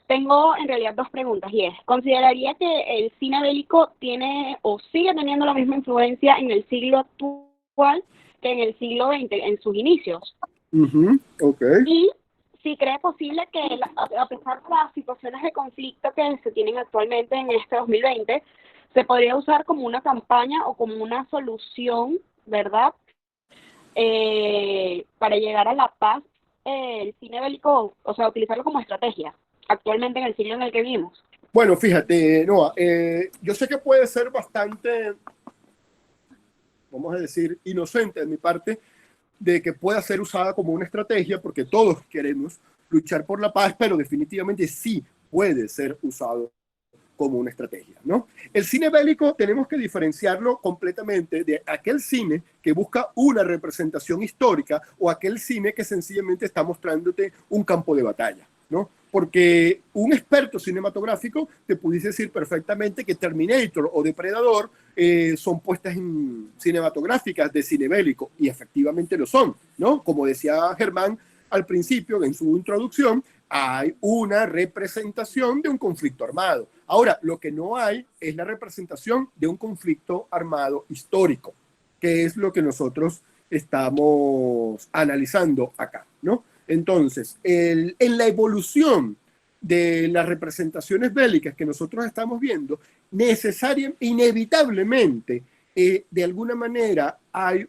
tengo en realidad dos preguntas. Y es, ¿consideraría que el cine bélico tiene o sigue teniendo la misma influencia en el siglo actual que en el siglo XX, en sus inicios? Ok. Y si cree posible que, a pesar de las situaciones de conflicto que se tienen actualmente en este 2020, se podría usar como una campaña o como una solución, ¿verdad? Para llegar a la paz, el cine bélico, o sea, utilizarlo como estrategia, actualmente en el siglo en el que vivimos. Bueno, fíjate, Noah, yo sé que puede ser bastante, vamos a decir, inocente de mi parte, de que pueda ser usada como una estrategia, porque todos queremos luchar por la paz, pero definitivamente sí puede ser usado como una estrategia, ¿no? El cine bélico tenemos que diferenciarlo completamente de aquel cine que busca una representación histórica o aquel cine que sencillamente está mostrándote un campo de batalla, ¿no? Porque un experto cinematográfico te pudiese decir perfectamente que Terminator o Depredador son puestas cinematográficas de cine bélico, y efectivamente lo son, ¿no? Como decía Germán al principio en su introducción, hay una representación de un conflicto armado. Ahora, lo que no hay es la representación de un conflicto armado histórico, que es lo que nosotros estamos analizando acá, ¿no? Entonces, en la evolución de las representaciones bélicas que nosotros estamos viendo, inevitablemente, de alguna manera hay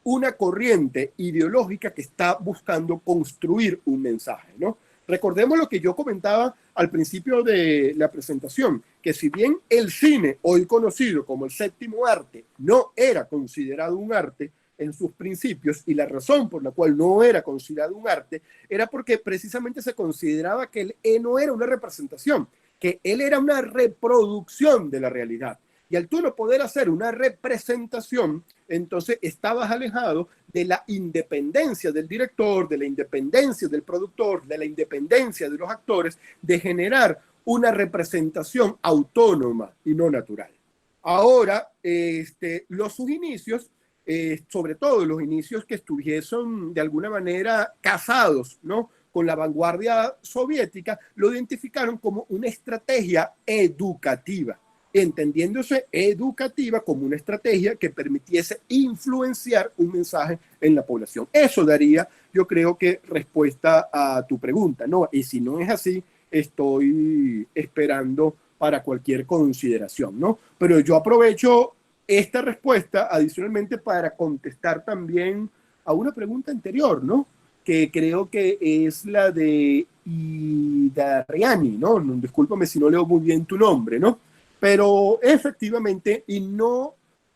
una corriente ideológica que está buscando construir un mensaje, ¿no? Recordemos lo que yo comentaba al principio de la presentación, que si bien el cine, hoy conocido como el séptimo arte, no era considerado un arte en sus principios, y la razón por la cual no era considerado un arte era porque precisamente se consideraba que él no era una representación, que él era una reproducción de la realidad. Y al tú no poder hacer una representación, entonces estabas alejado de la independencia del director, de la independencia del productor, de la independencia de los actores, de generar una representación autónoma y no natural. Ahora, sus inicios, sobre todo los inicios que estuviesen de alguna manera casados, ¿no?, con la vanguardia soviética, lo identificaron como una estrategia educativa, entendiéndose educativa como una estrategia que permitiese influenciar un mensaje en la población. Eso daría, yo creo que, respuesta a tu pregunta, ¿no? Y si no es así, estoy esperando para cualquier consideración, ¿no? Pero yo aprovecho esta respuesta adicionalmente para contestar también a una pregunta anterior, ¿no?, que creo que es la de Idarriani, ¿no? Discúlpame si no leo muy bien tu nombre, ¿no? Pero efectivamente, y no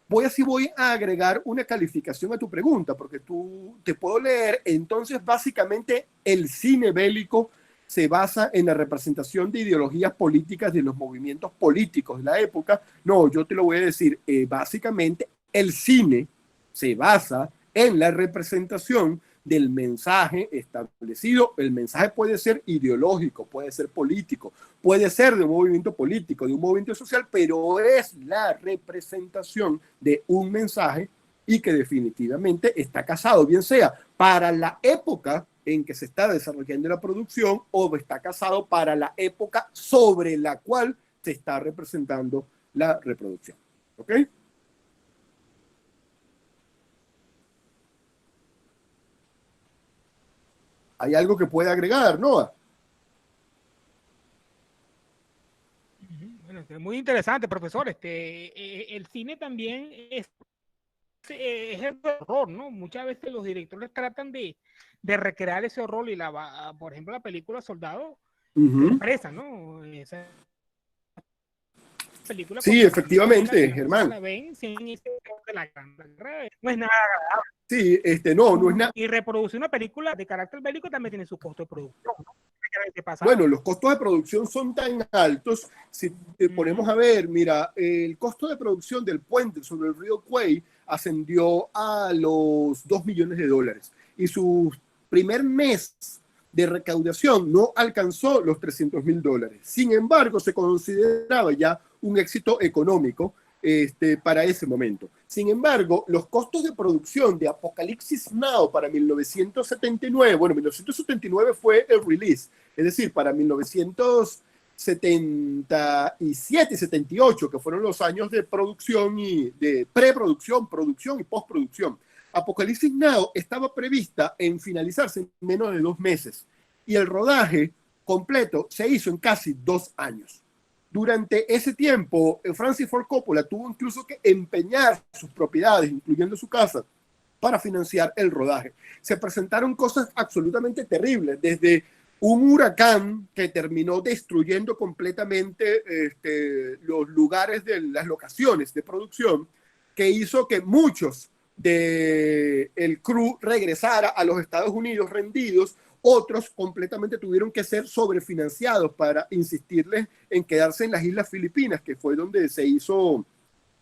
voy a agregar una calificación a tu pregunta, porque tú te puedo leer. Entonces, básicamente, el cine bélico se basa en la representación de ideologías políticas de los movimientos políticos de la época. No, yo te lo voy a decir. Básicamente, el cine se basa en la representación del mensaje establecido. El mensaje puede ser ideológico, puede ser político, puede ser de un movimiento político, de un movimiento social, pero es la representación de un mensaje y que definitivamente está casado, bien sea para la época en que se está desarrollando la producción o está casado para la época sobre la cual se está representando la reproducción. ¿Ok? ¿Hay algo que pueda agregar, Noah? Bueno, muy interesante, profesor. El cine también es el horror, ¿no? Muchas veces los directores tratan de recrear ese horror y por ejemplo, la película Soldado expresa, ¿no? Esa película. Sí, efectivamente, Germán. La ven sin ese de la guerra, no es nada agradable. Sí, no es nada. Y reproducir una película de carácter bélico también tiene su costo de producción, ¿no? Bueno, los costos de producción son tan altos. Si ponemos a ver, mira, el costo de producción del puente sobre el río Kwai ascendió a los $2 millones y su primer mes de recaudación no alcanzó los $300,000. Sin embargo, se consideraba ya un éxito económico para ese momento. Sin embargo, los costos de producción de Apocalipsis Now para 1979, bueno, 1979 fue el release, es decir, para 1977 y 78, que fueron los años de producción y de preproducción, producción y postproducción. Apocalipsis Now estaba prevista en finalizarse en menos de 2 meses y el rodaje completo se hizo en casi 2 años. Durante ese tiempo, Francis Ford Coppola tuvo incluso que empeñar sus propiedades, incluyendo su casa, para financiar el rodaje. Se presentaron cosas absolutamente terribles, desde un huracán que terminó destruyendo completamente los lugares de las locaciones de producción, que hizo que muchos del crew regresara a los Estados Unidos rendidos. Otros completamente tuvieron que ser sobrefinanciados para insistirles en quedarse en las Islas Filipinas, que fue donde se hizo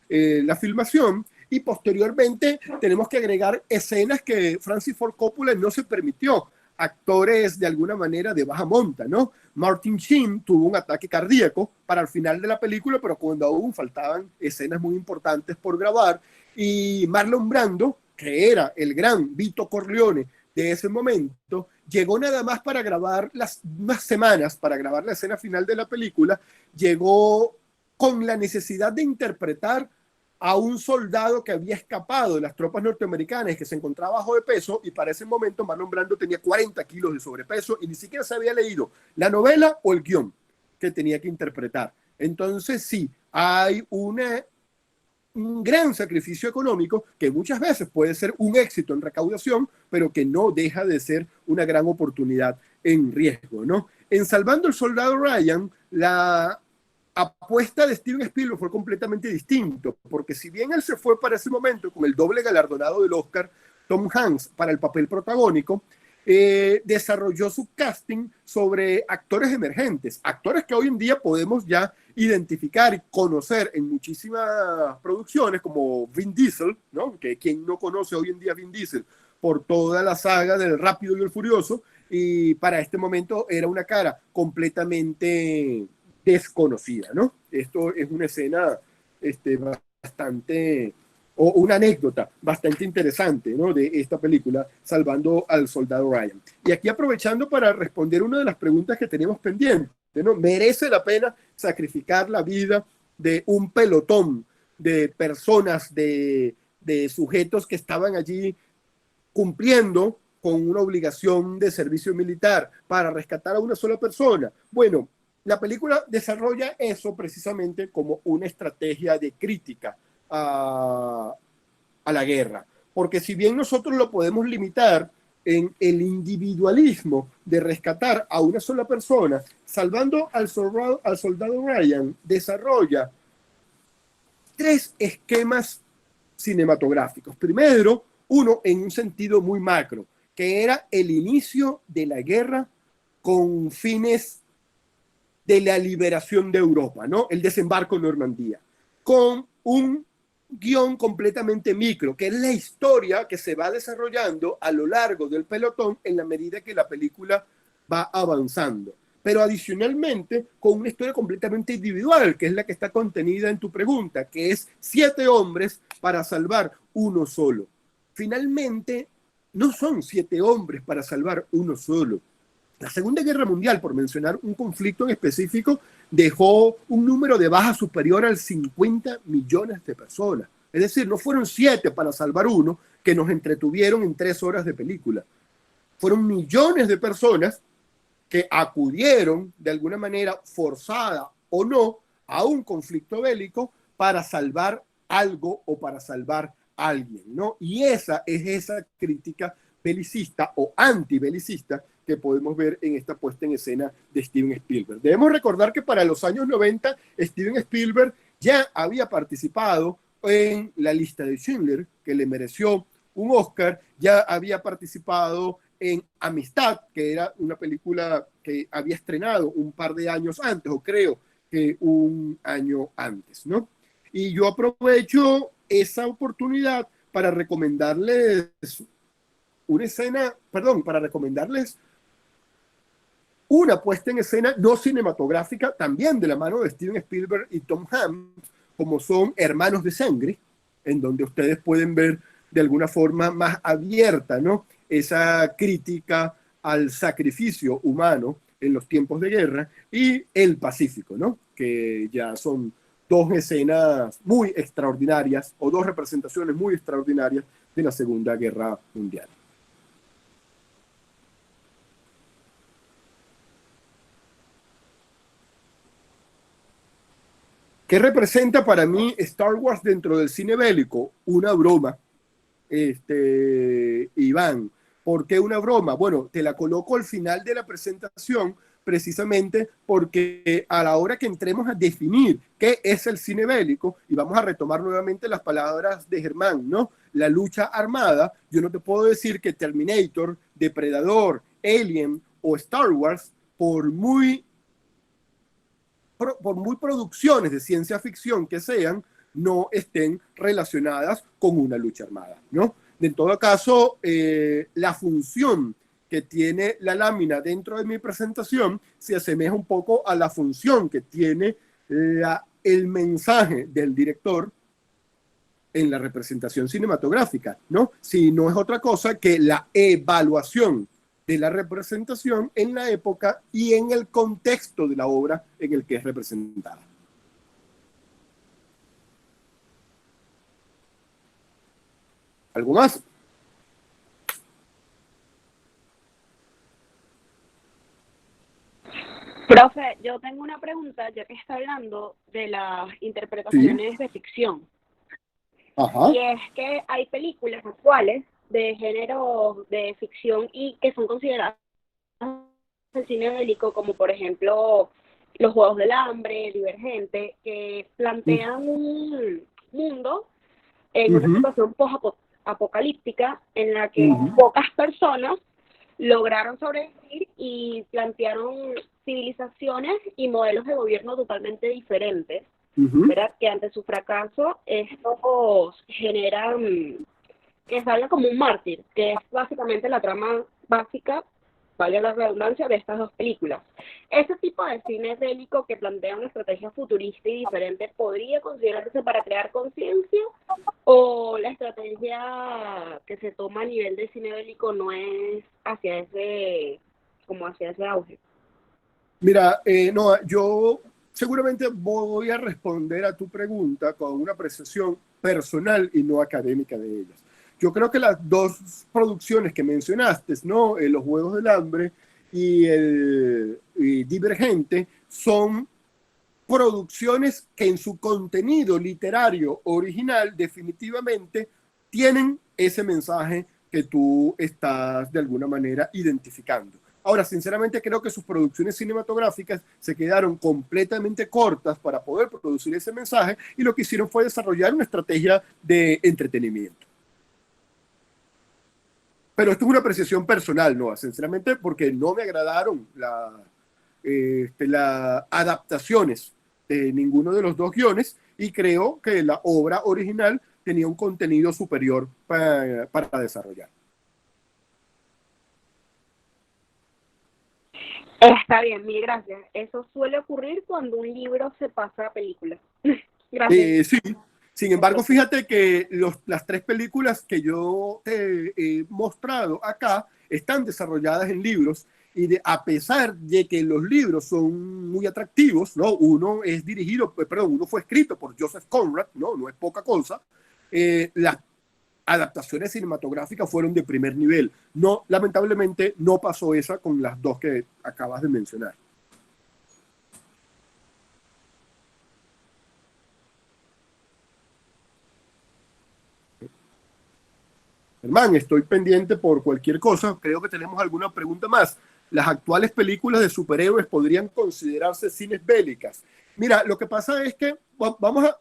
la filmación. Y posteriormente tenemos que agregar escenas que Francis Ford Coppola no se permitió. Actores de alguna manera de baja monta, ¿no? Martin Sheen tuvo un ataque cardíaco para el final de la película, pero cuando aún faltaban escenas muy importantes por grabar. Y Marlon Brando, que era el gran Vito Corleone de ese momento, llegó nada más para grabar unas semanas, para grabar la escena final de la película. Llegó con la necesidad de interpretar a un soldado que había escapado de las tropas norteamericanas y que se encontraba bajo de peso, y para ese momento Marlon Brando tenía 40 kilos de sobrepeso y ni siquiera se había leído la novela o el guión que tenía que interpretar. Entonces sí, hay un gran sacrificio económico que muchas veces puede ser un éxito en recaudación, pero que no deja de ser una gran oportunidad en riesgo, ¿no? En Salvando al Soldado Ryan, la apuesta de Steven Spielberg fue completamente distinto, porque si bien él se fue para ese momento con el doble galardonado del Oscar, Tom Hanks, para el papel protagónico, desarrolló su casting sobre actores emergentes, actores que hoy en día podemos ya identificar y conocer en muchísimas producciones, como Vin Diesel, ¿no? Que quien no conoce hoy en día a Vin Diesel por toda la saga del Rápido y el Furioso, y para este momento era una cara completamente desconocida, ¿no? Esto es una escena bastante, o una anécdota bastante interesante, ¿no? De esta película, Salvando al Soldado Ryan. Y aquí aprovechando para responder una de las preguntas que tenemos pendientes, ¿no? ¿Merece la pena sacrificar la vida de un pelotón de personas, de sujetos que estaban allí cumpliendo con una obligación de servicio militar para rescatar a una sola persona? Bueno, la película desarrolla eso precisamente como una estrategia de crítica a la guerra. Porque si bien nosotros lo podemos limitar en el individualismo de rescatar a una sola persona, Salvando al Soldado Ryan desarrolla 3 esquemas cinematográficos. Primero, uno en un sentido muy macro, que era el inicio de la guerra con fines de la liberación de Europa, ¿no? El desembarco en Normandía, con un guión completamente micro, que es la historia que se va desarrollando a lo largo del pelotón en la medida que la película va avanzando. Pero adicionalmente con una historia completamente individual, que es la que está contenida en tu pregunta, que es 7 hombres para salvar uno solo. Finalmente, no son 7 hombres para salvar uno solo. La Segunda Guerra Mundial, por mencionar un conflicto en específico, dejó un número de bajas superior al 50 millones de personas. Es decir, no fueron 7 para salvar uno que nos entretuvieron en 3 horas de película. Fueron millones de personas que acudieron de alguna manera forzada o no a un conflicto bélico para salvar algo o para salvar a alguien, ¿no? Y esa es esa crítica belicista o antibelicista que podemos ver en esta puesta en escena de Steven Spielberg. Debemos recordar que para los años 90 Steven Spielberg ya había participado en La lista de Schindler, que le mereció un Oscar, ya había participado en Amistad, que era una película que había estrenado un par de años antes, o creo que un año antes, ¿no? Y yo aprovecho esa oportunidad para recomendarles para recomendarles una puesta en escena no cinematográfica, también de la mano de Steven Spielberg y Tom Hanks, como son Hermanos de Sangre, en donde ustedes pueden ver de alguna forma más abierta, ¿no?, esa crítica al sacrificio humano en los tiempos de guerra, y El Pacífico, ¿no?, que ya son 2 escenas muy extraordinarias o 2 representaciones muy extraordinarias de la Segunda Guerra Mundial. ¿Qué representa para mí Star Wars dentro del cine bélico? Una broma, Iván. ¿Por qué una broma? Bueno, te la coloco al final de la presentación precisamente porque a la hora que entremos a definir qué es el cine bélico, y vamos a retomar nuevamente las palabras de Germán, ¿no? La lucha armada, yo no te puedo decir que Terminator, Depredador, Alien o Star Wars, por muy producciones de ciencia ficción que sean, no estén relacionadas con una lucha armada, ¿no? En todo caso, la función que tiene la lámina dentro de mi presentación se asemeja un poco a la función que tiene el mensaje del director en la representación cinematográfica, ¿no? Si no es otra cosa que la evaluación de la representación en la época y en el contexto de la obra en el que es representada. ¿Algo más? Profe, yo tengo una pregunta, ya que está hablando de las interpretaciones de ficción. Ajá. Y es que hay películas actuales de género de ficción y que son consideradas el cine bélico, como por ejemplo Los Juegos del Hambre, Divergente, que plantean un mundo en una situación post-apocalíptica en la que pocas personas lograron sobrevivir y plantearon civilizaciones y modelos de gobierno totalmente diferentes, ¿verdad? Que ante su fracaso estos generan que salga como un mártir, que es básicamente la trama básica, vale la redundancia, de estas 2 películas. Ese tipo de cine bélico que plantea una estrategia futurista y diferente, ¿podría considerarse para crear conciencia? ¿O la estrategia que se toma a nivel de cine bélico no es hacia ese auge? Mira, no, yo seguramente voy a responder a tu pregunta con una apreciación personal y no académica de ellas. Yo creo que las 2 producciones que mencionaste, ¿no? Los Juegos del Hambre y Divergente, son producciones que en su contenido literario original definitivamente tienen ese mensaje que tú estás de alguna manera identificando. Ahora, sinceramente creo que sus producciones cinematográficas se quedaron completamente cortas para poder producir ese mensaje, y lo que hicieron fue desarrollar una estrategia de entretenimiento. Pero esto es una apreciación personal, ¿no? Sinceramente, porque no me agradaron las adaptaciones de ninguno de los dos guiones, y creo que la obra original tenía un contenido superior para desarrollar. Está bien, mil gracias. Eso suele ocurrir cuando un libro se pasa a película. Gracias. Sí, sin embargo, fíjate que las 3 películas que yo te he mostrado acá están desarrolladas en libros, y a pesar de que los libros son muy atractivos, ¿no? Uno fue escrito por Joseph Conrad, no es poca cosa. Las adaptaciones cinematográficas fueron de primer nivel. No, lamentablemente no pasó esa con las 2 que acabas de mencionar. Germán, estoy pendiente por cualquier cosa. Creo que tenemos alguna pregunta más. ¿Las actuales películas de superhéroes podrían considerarse cines bélicas? Mira, lo que pasa es que vamos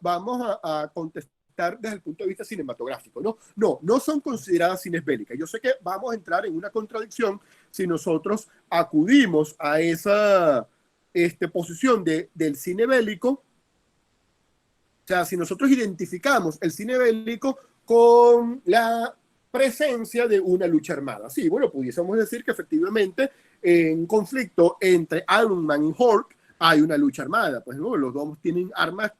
a contestar desde el punto de vista cinematográfico, ¿no? No son consideradas cines bélicas. Yo sé que vamos a entrar en una contradicción si nosotros acudimos a esa posición del cine bélico. O sea, si nosotros identificamos el cine bélico con la presencia de una lucha armada. Sí, bueno, pudiésemos decir que efectivamente en conflicto entre Iron Man y Hulk hay una lucha armada, pues no, los dos tienen armas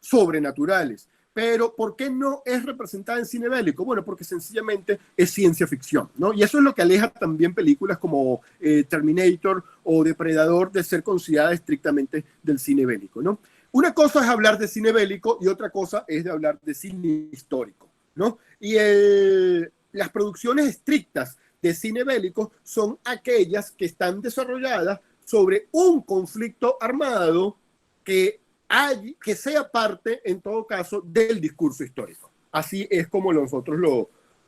sobrenaturales. Pero ¿por qué no es representada en cine bélico? Bueno, porque sencillamente es ciencia ficción, ¿no? Y eso es lo que aleja también películas como Terminator o Depredador de ser consideradas estrictamente del cine bélico, ¿no? Una cosa es hablar de cine bélico y otra cosa es de hablar de cine histórico, ¿no? Y las producciones estrictas de cine bélico son aquellas que están desarrolladas sobre un conflicto armado que sea parte, en todo caso, del discurso histórico. Así es como nosotros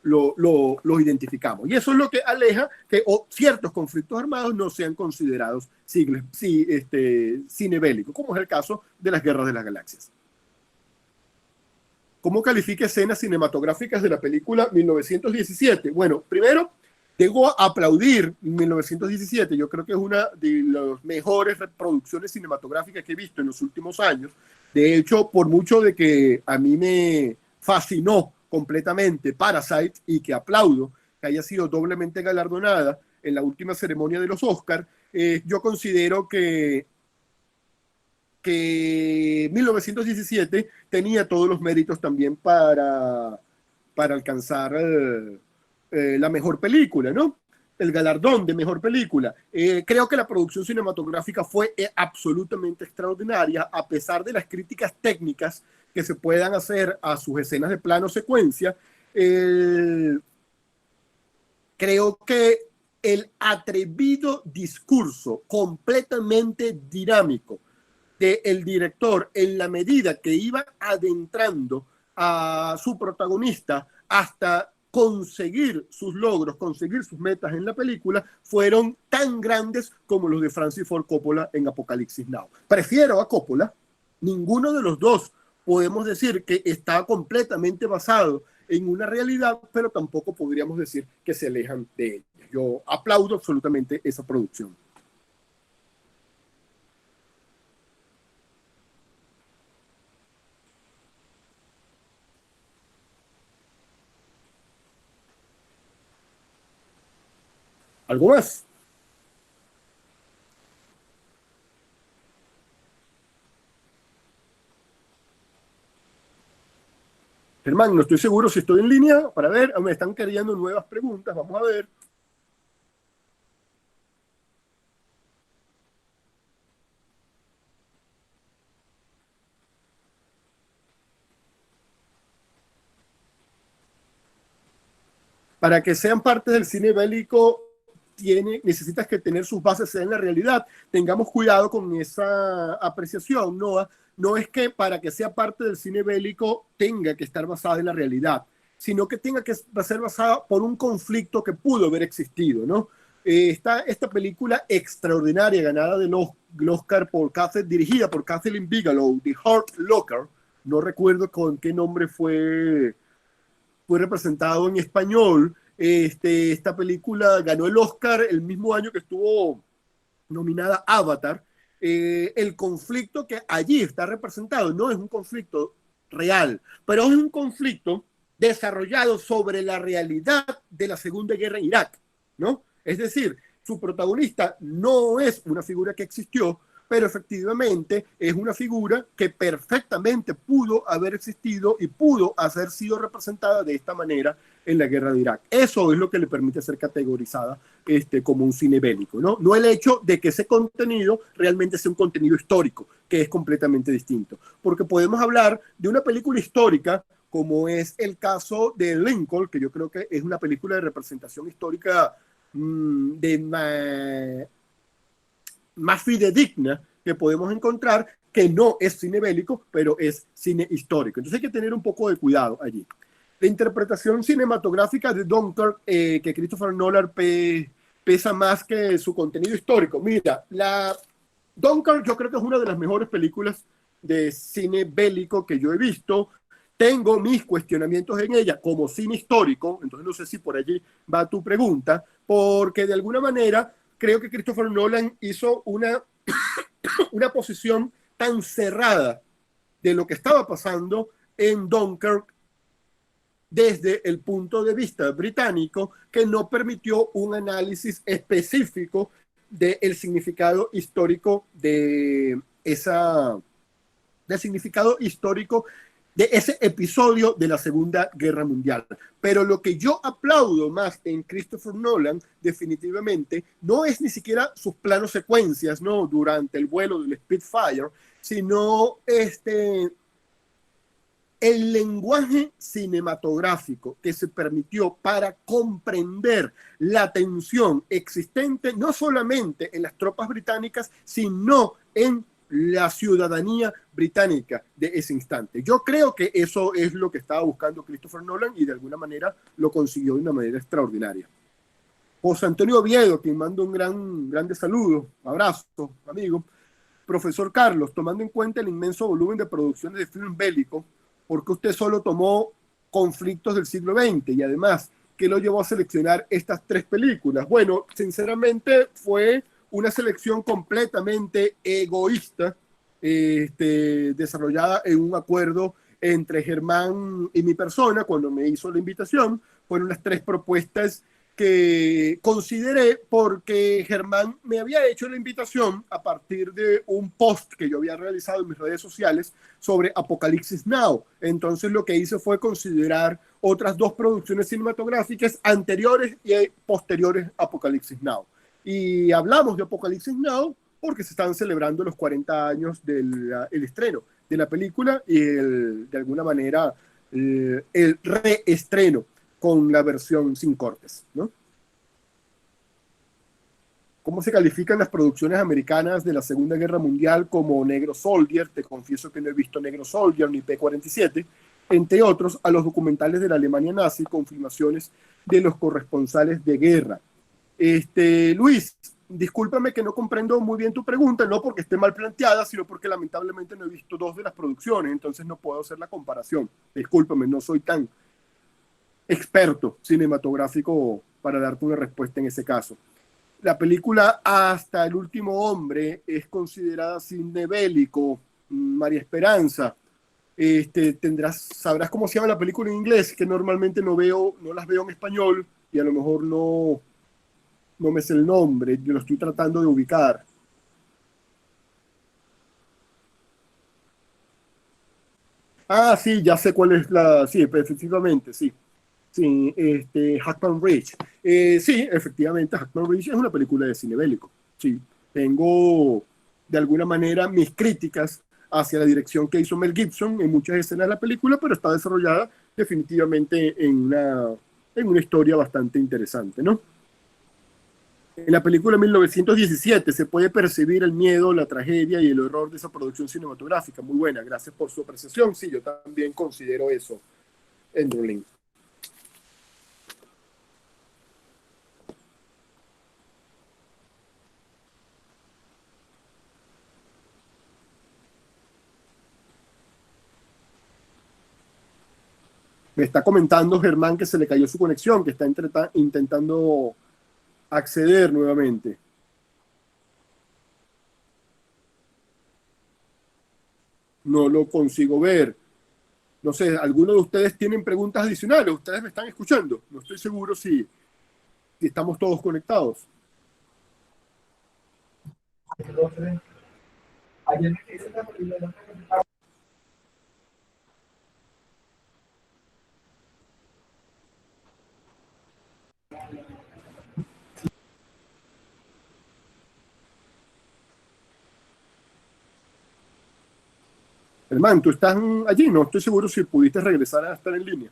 lo identificamos. Y eso es lo que aleja que ciertos conflictos armados no sean considerados cine bélico, como es el caso de las Guerras de las Galaxias. ¿Cómo califica escenas cinematográficas de la película 1917? Bueno, primero, debo aplaudir 1917. Yo creo que es una de las mejores producciones cinematográficas que he visto en los últimos años. De hecho, por mucho de que a mí me fascinó completamente Parasite, y que aplaudo que haya sido doblemente galardonada en la última ceremonia de los Oscars, yo considero que 1917 tenía todos los méritos también para alcanzar la mejor película, ¿no? El galardón de mejor película. Creo que la producción cinematográfica fue absolutamente extraordinaria, a pesar de las críticas técnicas que se puedan hacer a sus escenas de plano secuencia. Creo que el atrevido discurso completamente dinámico del director, en la medida que iba adentrando a su protagonista hasta conseguir sus logros, conseguir sus metas en la película, fueron tan grandes como los de Francis Ford Coppola en Apocalipsis Now. Prefiero a Coppola. Ninguno de los dos podemos decir que está completamente basado en una realidad, pero tampoco podríamos decir que se alejan de ella. Yo aplaudo absolutamente esa producción. ¿Algo más? Germán, no estoy seguro si estoy en línea para ver. Me están queriendo nuevas preguntas. Vamos a ver. Para que sean parte del cine bélico, necesitas que tener sus bases en la realidad. Tengamos cuidado con esa apreciación, ¿no? No es que para que sea parte del cine bélico tenga que estar basada en la realidad, sino que tenga que ser basada por un conflicto que pudo haber existido, ¿no? Está esta película extraordinaria ganada del Oscar por dirigida por Kathleen Bigelow, The Hurt Locker. No recuerdo con qué nombre fue representado en español. Esta película ganó el Oscar el mismo año que estuvo nominada Avatar. El conflicto que allí está representado no es un conflicto real, pero es un conflicto desarrollado sobre la realidad de la Segunda Guerra en Irak, ¿no? Es decir, su protagonista no es una figura que existió, pero efectivamente es una figura que perfectamente pudo haber existido y pudo haber sido representada de esta manera en la guerra de Irak. Eso es lo que le permite ser categorizada como un cine bélico, ¿no? No el hecho de que ese contenido realmente sea un contenido histórico, que es completamente distinto. Porque podemos hablar de una película histórica, como es el caso de Lincoln, que yo creo que es una película de representación histórica más fidedigna que podemos encontrar, que no es cine bélico, pero es cine histórico. Entonces hay que tener un poco de cuidado allí. La interpretación cinematográfica de Dunkirk, que Christopher Nolan pesa más que su contenido histórico. Mira, Dunkirk yo creo que es una de las mejores películas de cine bélico que yo he visto. Tengo mis cuestionamientos en ella como cine histórico, entonces no sé si por allí va tu pregunta, porque de alguna manera creo que Christopher Nolan hizo una posición tan cerrada de lo que estaba pasando en Dunkirk desde el punto de vista británico, que no permitió un análisis específico del significado histórico del significado histórico de ese episodio de la Segunda Guerra Mundial. Pero lo que yo aplaudo más en Christopher Nolan, definitivamente, no es ni siquiera sus planos secuencias, ¿no?, durante el vuelo del Spitfire, sino el lenguaje cinematográfico que se permitió para comprender la tensión existente no solamente en las tropas británicas, sino en la ciudadanía británica de ese instante. Yo creo que eso es lo que estaba buscando Christopher Nolan y de alguna manera lo consiguió de una manera extraordinaria. José Antonio Oviedo, quien manda un grande saludo, abrazo, amigo. Profesor Carlos, tomando en cuenta el inmenso volumen de producciones de film bélico, ¿por qué usted solo tomó conflictos del siglo XX? Y además, ¿qué lo llevó a seleccionar estas 3 películas? Bueno, sinceramente fue una selección completamente egoísta, desarrollada en un acuerdo entre Germán y mi persona cuando me hizo la invitación. Fueron las 3 propuestas que consideré porque Germán me había hecho la invitación a partir de un post que yo había realizado en mis redes sociales sobre Apocalipsis Now. Entonces lo que hice fue considerar otras 2 producciones cinematográficas anteriores y posteriores a Apocalipsis Now. Y hablamos de Apocalipsis Now porque se están celebrando los 40 años del estreno de la película y de alguna manera el reestreno con la versión sin cortes, ¿no? ¿Cómo se califican las producciones americanas de la Segunda Guerra Mundial como Negro Soldier? Te confieso que no he visto Negro Soldier ni P-47, entre otros, a los documentales de la Alemania nazi con filmaciones de los corresponsales de guerra. Luis, discúlpame que no comprendo muy bien tu pregunta, no porque esté mal planteada, sino porque lamentablemente no he visto 2 de las producciones, entonces no puedo hacer la comparación. Discúlpame, no soy tan experto cinematográfico para darte una respuesta en ese caso. La película Hasta el último hombre es considerada cine bélico. María Esperanza, sabrás cómo se llama la película en inglés, que normalmente no las veo en español y a lo mejor no me sé el nombre, yo lo estoy tratando de ubicar. Ah, sí, ya sé cuál es sí, efectivamente, sí. Sí, Hackman Ridge. Sí, efectivamente, Hackman Ridge es una película de cine bélico. Sí, tengo de alguna manera mis críticas hacia la dirección que hizo Mel Gibson en muchas escenas de la película, pero está desarrollada definitivamente en una historia bastante interesante, ¿no? En la película 1917 se puede percibir el miedo, la tragedia y el horror de esa producción cinematográfica. Muy buena, gracias por su apreciación. Sí, yo también considero eso, Enderlin. Me está comentando Germán que se le cayó su conexión, que está intentando acceder nuevamente. No lo consigo ver. No sé, ¿alguno de ustedes tienen preguntas adicionales? ¿Ustedes me están escuchando? No estoy seguro si estamos todos conectados. Hermano, ¿tú estás allí? No estoy seguro si pudiste regresar a estar en línea.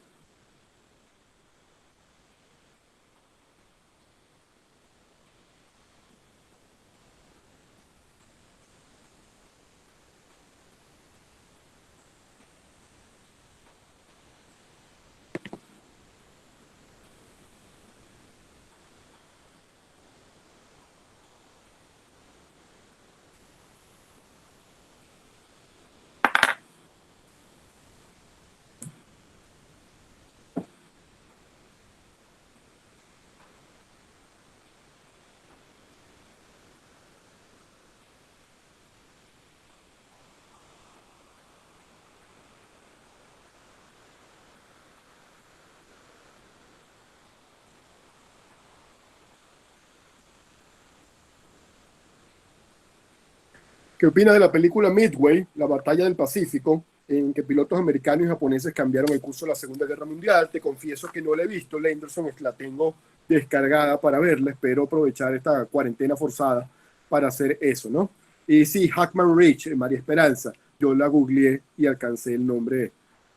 ¿Qué opina de la película Midway, la batalla del Pacífico, en que pilotos americanos y japoneses cambiaron el curso de la Segunda Guerra Mundial? Te confieso que no la he visto, la Anderson, la tengo descargada para verla, espero aprovechar esta cuarentena forzada para hacer eso, ¿no? Y sí, Hackman Ridge, María Esperanza, yo la googleé y alcancé el nombre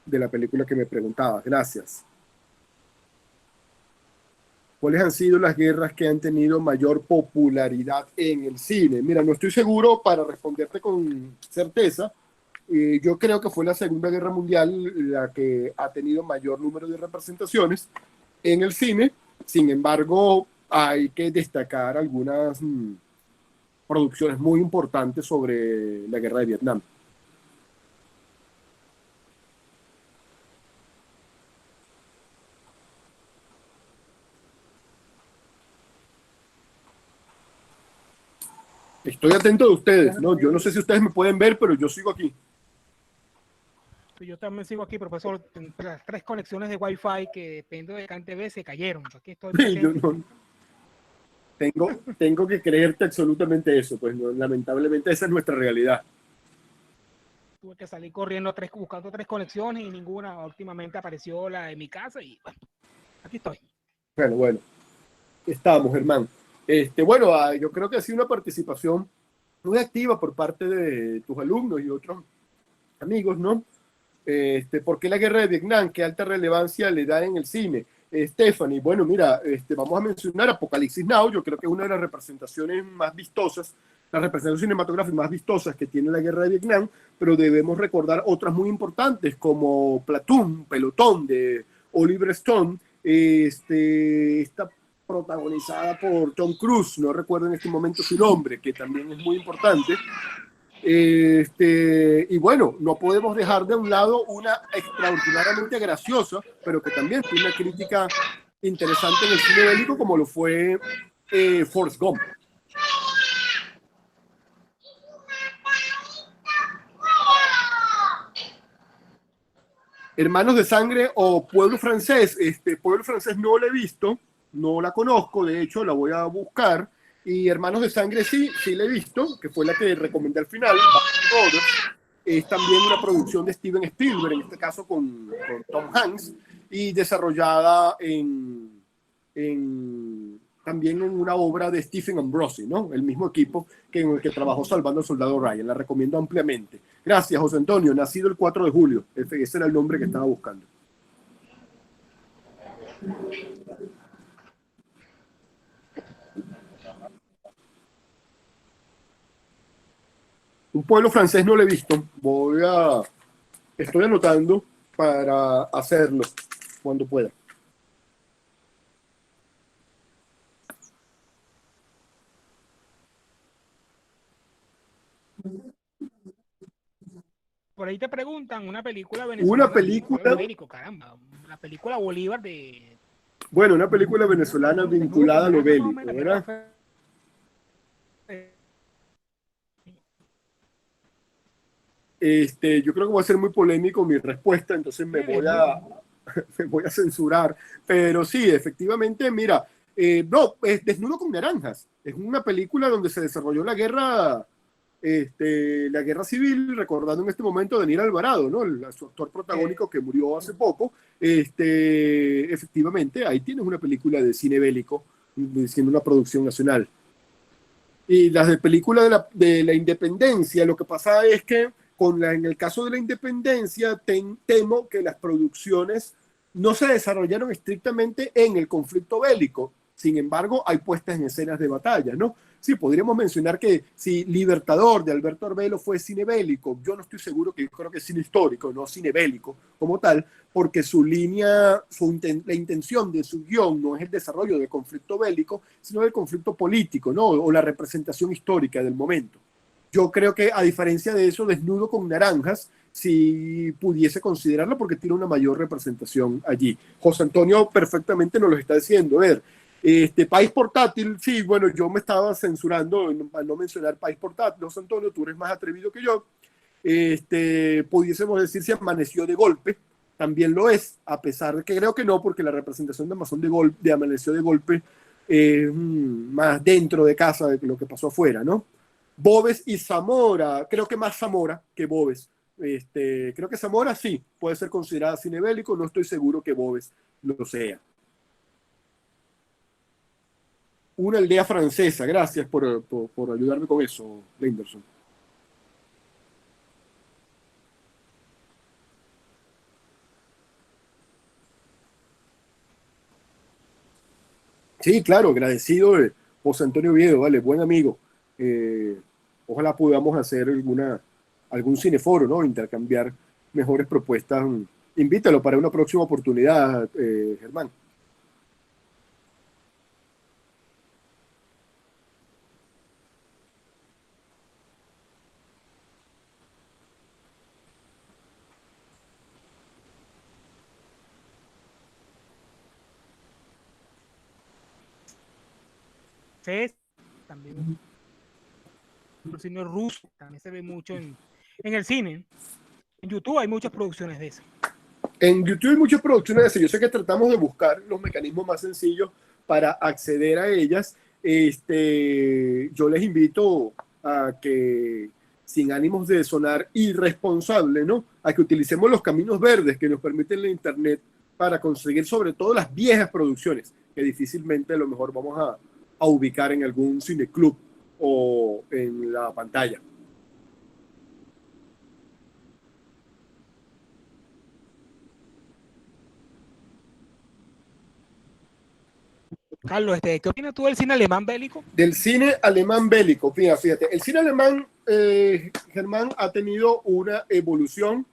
de la película que me preguntaba. Gracias. ¿Cuáles han sido las guerras que han tenido mayor popularidad en el cine? Mira, no estoy seguro para responderte con certeza. Yo creo que fue la Segunda Guerra Mundial la que ha tenido mayor número de representaciones en el cine. Sin embargo, hay que destacar algunas producciones muy importantes sobre la Guerra de Vietnam. Estoy atento de ustedes, ¿no? Yo no sé si ustedes me pueden ver, pero yo sigo aquí. Yo también sigo aquí, profesor. Las 3 conexiones de Wi-Fi que dependo de CanTV se cayeron. Aquí estoy Yo no, tengo que creerte absolutamente eso, pues no, lamentablemente esa es nuestra realidad. Tuve que salir corriendo buscando 3 conexiones y ninguna. Últimamente apareció la de mi casa y bueno, aquí estoy. Bueno, estamos, Germán. Bueno, yo creo que ha sido una participación muy activa por parte de tus alumnos y otros amigos, ¿no? ¿Por qué la guerra de Vietnam? ¿Qué alta relevancia le da en el cine? Stephanie, bueno, mira, vamos a mencionar Apocalipsis Now, yo creo que es una de las representaciones más vistosas, las representaciones cinematográficas más vistosas que tiene la guerra de Vietnam, pero debemos recordar otras muy importantes como Platoon, Pelotón de Oliver Stone, esta protagonizada por Tom Cruise, no recuerdo en este momento su nombre, que también es muy importante. Y bueno, no podemos dejar de un lado una extraordinariamente graciosa, pero que también tiene una crítica interesante en el cine bélico, como lo fue Forrest Gump. Hermanos de Sangre o Pueblo Francés. Pueblo Francés no la he visto, no la conozco, de hecho la voy a buscar. Y Hermanos de Sangre sí la he visto, que fue la que recomendé al final. Es también una producción de Steven Spielberg, en este caso con Tom Hanks, y desarrollada también en una obra de Stephen Ambrosi, ¿no? El mismo equipo en el que trabajó Salvando al Soldado Ryan. La recomiendo ampliamente. Gracias, José Antonio. Nacido el 4 de julio. Ese era el nombre que estaba buscando. Un pueblo francés no lo he visto. Estoy anotando para hacerlo cuando pueda. Por ahí te preguntan una película venezolana. Una película. Ibérico, caramba. la película Bolívar de... Bueno, una película venezolana vinculada a lo bélico, Más o menos, ¿verdad? Yo creo que voy a ser muy polémico mi respuesta, entonces me voy a censurar. Pero sí, efectivamente, mira, no, es Desnudo con Naranjas. Es una película donde se desarrolló la guerra civil, recordando en este momento a Daniel Alvarado, ¿no? Su actor protagónico que murió hace poco. Efectivamente, ahí tienes una película de cine bélico, siendo una producción nacional. Y las de película de la independencia, lo que pasa es que en el caso de la independencia, temo que las producciones no se desarrollaron estrictamente en el conflicto bélico. Sin embargo, hay puestas en escenas de batalla, ¿no? Sí, podríamos mencionar que si Libertador de Alberto Arbelo fue cine bélico, yo no estoy seguro, que yo creo que es cine histórico, no cine bélico como tal, porque su línea, la intención de su guión no es el desarrollo del conflicto bélico, sino del conflicto político, ¿no? O la representación histórica del momento. Yo creo que, a diferencia de eso, Desnudo con Naranjas, si pudiese considerarlo, porque tiene una mayor representación allí. José Antonio perfectamente nos lo está diciendo. A ver, País Portátil, sí, bueno, yo me estaba censurando al no mencionar País Portátil. José Antonio, tú eres más atrevido que yo. Pudiésemos decir si Amaneció de Golpe, también lo es, a pesar de que creo que no, porque la representación de de Amaneció de Golpe más dentro de casa de lo que pasó afuera, ¿no? Boves y Zamora, creo que más Zamora que Boves. Creo que Zamora sí puede ser considerada cine bélico, no estoy seguro que Boves lo sea. Una aldea francesa, gracias por ayudarme con eso, Linderson. Sí, claro, agradecido de José Antonio Viedo, vale, buen amigo. Ojalá podamos hacer algún cineforo, ¿no? Intercambiar mejores propuestas. Invítalo para una próxima oportunidad, Germán. También el cine ruso también se ve mucho en el cine. En YouTube hay muchas producciones de eso. En YouTube hay muchas producciones de eso. Yo sé que tratamos de buscar los mecanismos más sencillos para acceder a ellas. Yo les invito a que, sin ánimos de sonar irresponsable, ¿no? A que utilicemos los caminos verdes que nos permiten la Internet para conseguir sobre todo las viejas producciones, que difícilmente a lo mejor vamos a ubicar en algún cineclub o en la pantalla. Carlos, ¿qué opinas tú del cine alemán bélico? Del cine alemán bélico, fíjate, el cine alemán, Germán, ha tenido una evolución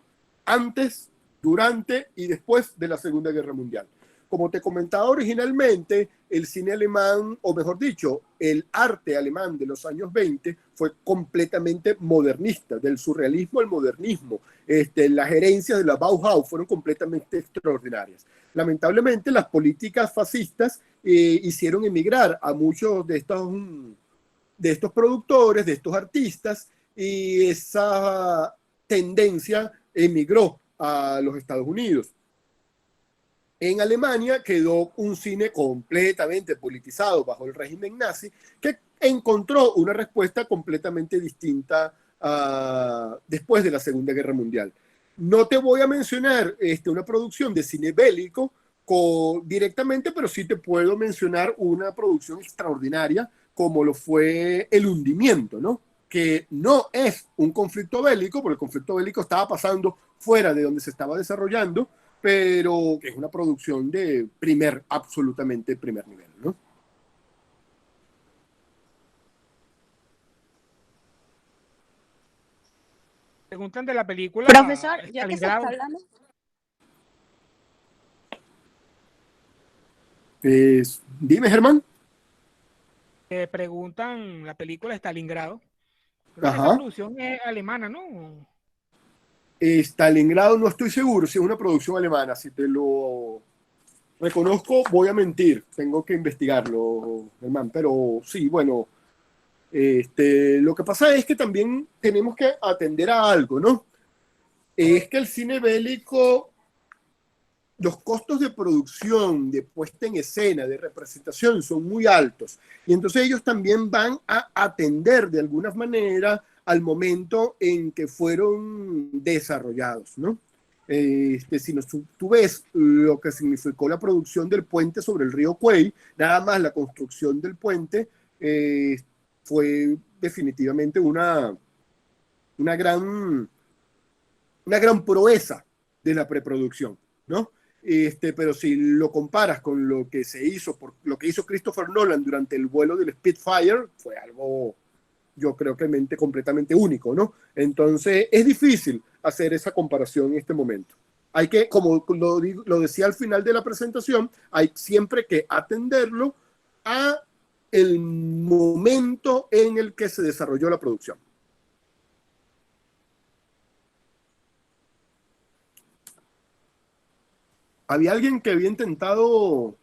antes, durante y después de la Segunda Guerra Mundial. Como te comentaba originalmente, el cine alemán, o mejor dicho, el arte alemán de los años 20 fue completamente modernista, del surrealismo al modernismo. Las herencias de la Bauhaus fueron completamente extraordinarias. Lamentablemente, las políticas fascistas hicieron emigrar a muchos de estos productores, de estos artistas, y esa tendencia emigró a los Estados Unidos. En Alemania quedó un cine completamente politizado bajo el régimen nazi, que encontró una respuesta completamente distinta después de la Segunda Guerra Mundial. No te voy a mencionar una producción de cine bélico directamente, pero sí te puedo mencionar una producción extraordinaria como lo fue El Hundimiento, ¿no? Que no es un conflicto bélico, porque el conflicto bélico estaba pasando fuera de donde se estaba desarrollando, pero que es una producción de absolutamente primer nivel, ¿no? Preguntan de la película. Profesor, ya que se está hablando. Dime, Germán. Preguntan la película Stalingrado. Creo que esa producción es alemana, ¿no? Stalingrado no estoy seguro si es una producción alemana. Si te lo reconozco, voy a mentir. Tengo que investigarlo, Germán. Pero sí, bueno, lo que pasa es que también tenemos que atender a algo, ¿no? Es que el cine bélico, los costos de producción, de puesta en escena, de representación son muy altos. Y entonces ellos también van a atender de alguna manera al momento en que fueron desarrollados, ¿no? Si tú ves lo que significó la producción del puente sobre el río Kwai, nada más la construcción del puente fue definitivamente una gran, una gran proeza de la preproducción, ¿no? Pero si lo comparas con lo que se hizo, por lo que hizo Christopher Nolan durante el vuelo del Spitfire, fue algo, yo creo que completamente único, ¿no? Entonces es difícil hacer esa comparación en este momento. Hay que, como lo decía al final de la presentación, hay siempre que atenderlo a el momento en el que se desarrolló la producción. Había alguien que había intentado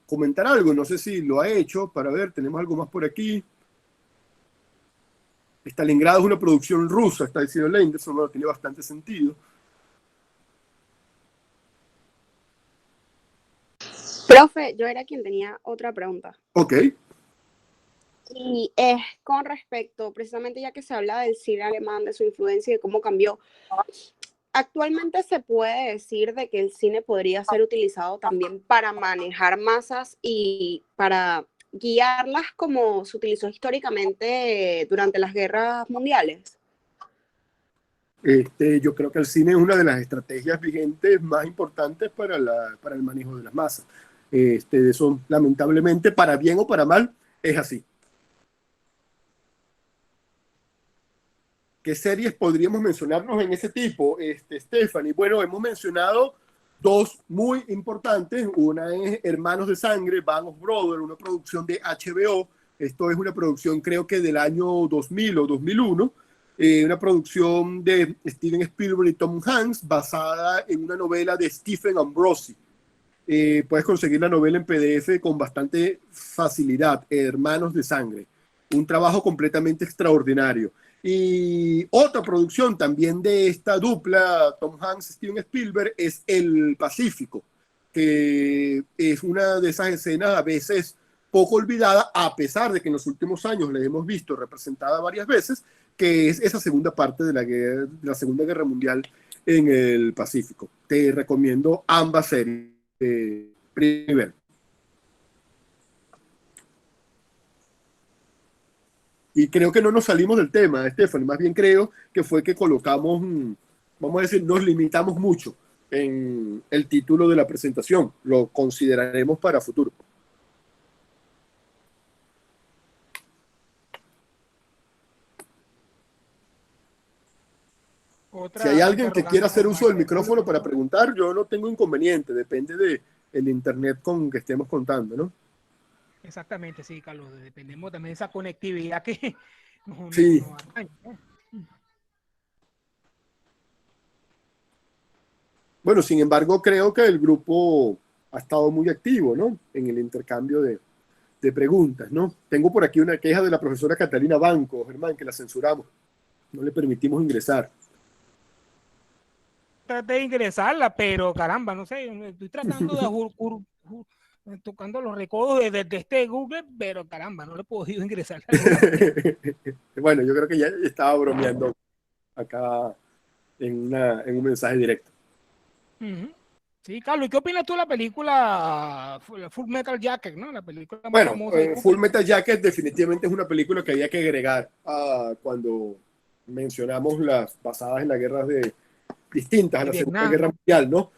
comentar algo, no sé si lo ha hecho, para ver, tenemos algo más por aquí. Stalingrado es una producción rusa, está diciendo Lenderson, no tiene bastante sentido. Profe, yo era quien tenía otra pregunta. Ok. Y es con respecto, precisamente ya que se habla del cine alemán, de su influencia y de cómo cambió. Actualmente se puede decir de que el cine podría ser utilizado también para manejar masas y para guiarlas como se utilizó históricamente durante las guerras mundiales. Yo creo que el cine es una de las estrategias vigentes más importantes para el manejo de las masas. Eso, lamentablemente, para bien o para mal, es así. ¿Qué series podríamos mencionarnos en ese tipo, Stephanie? Bueno, hemos mencionado dos muy importantes. Una es Hermanos de Sangre, Band of Brothers, una producción de HBO. Esto es una producción, creo que del año 2000 o 2001. Una producción de Steven Spielberg y Tom Hanks, basada en una novela de Stephen Ambrosi. Puedes conseguir la novela en PDF con bastante facilidad. Hermanos de Sangre. Un trabajo completamente extraordinario. Y otra producción también de esta dupla, Tom Hanks y Steven Spielberg, es El Pacífico, que es una de esas escenas a veces poco olvidada, a pesar de que en los últimos años la hemos visto representada varias veces, que es esa segunda parte de la Segunda Guerra Mundial en el Pacífico. Te recomiendo ambas series. Primero. Y creo que no nos salimos del tema, Stephanie. Más bien creo que fue que colocamos, vamos a decir, nos limitamos mucho en el título de la presentación. Lo consideraremos para futuro. Si hay alguien que quiera hacer uso del micrófono para preguntar, yo no tengo inconveniente. Depende del internet con que estemos contando, ¿no? Exactamente, sí, Carlos. Dependemos también de esa conectividad que sí. nos atañe, ¿no? Bueno, sin embargo, creo que el grupo ha estado muy activo, ¿no? En el intercambio de preguntas, ¿no? Tengo por aquí una queja de la profesora Catalina Banco, Germán, que la censuramos. No le permitimos ingresar. Traté de ingresarla, pero caramba, no sé, estoy tratando de tocando los recodos de este Google, pero caramba, no le he podido ingresar. Bueno, yo creo que ya estaba bromeando acá en un mensaje directo. Sí, Carlos, ¿y qué opinas tú de la película Full Metal Jacket, ¿no? La película más bueno, famosa de Full Metal Jacket definitivamente es una película que había que agregar cuando mencionamos las basadas en las guerras distintas a la Segunda Guerra Mundial, ¿no?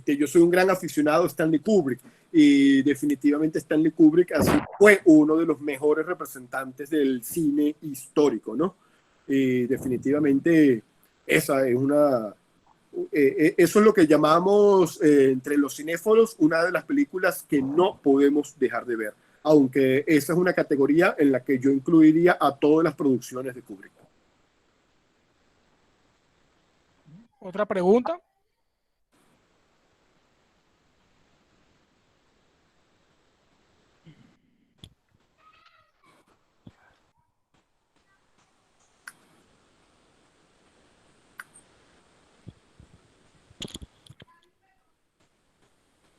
Yo soy un gran aficionado a Stanley Kubrick y definitivamente Stanley Kubrick así fue uno de los mejores representantes del cine histórico, ¿no? Definitivamente esa es eso es lo que llamamos entre los cinéfilos una de las películas que no podemos dejar de ver, aunque esa es una categoría en la que yo incluiría a todas las producciones de Kubrick. ¿Otra pregunta?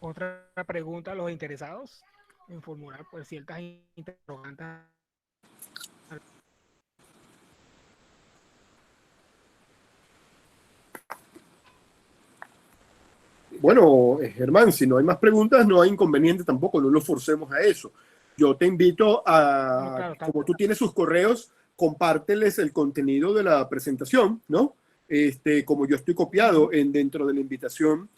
Otra pregunta a los interesados en formular pues ciertas interrogantes. Bueno, Germán, si no hay más preguntas, no hay inconveniente tampoco, no lo forcemos a eso. Yo te invito a, No, claro, como tú tienes sus correos, compárteles el contenido de la presentación, ¿no? Como yo estoy copiado dentro de la invitación,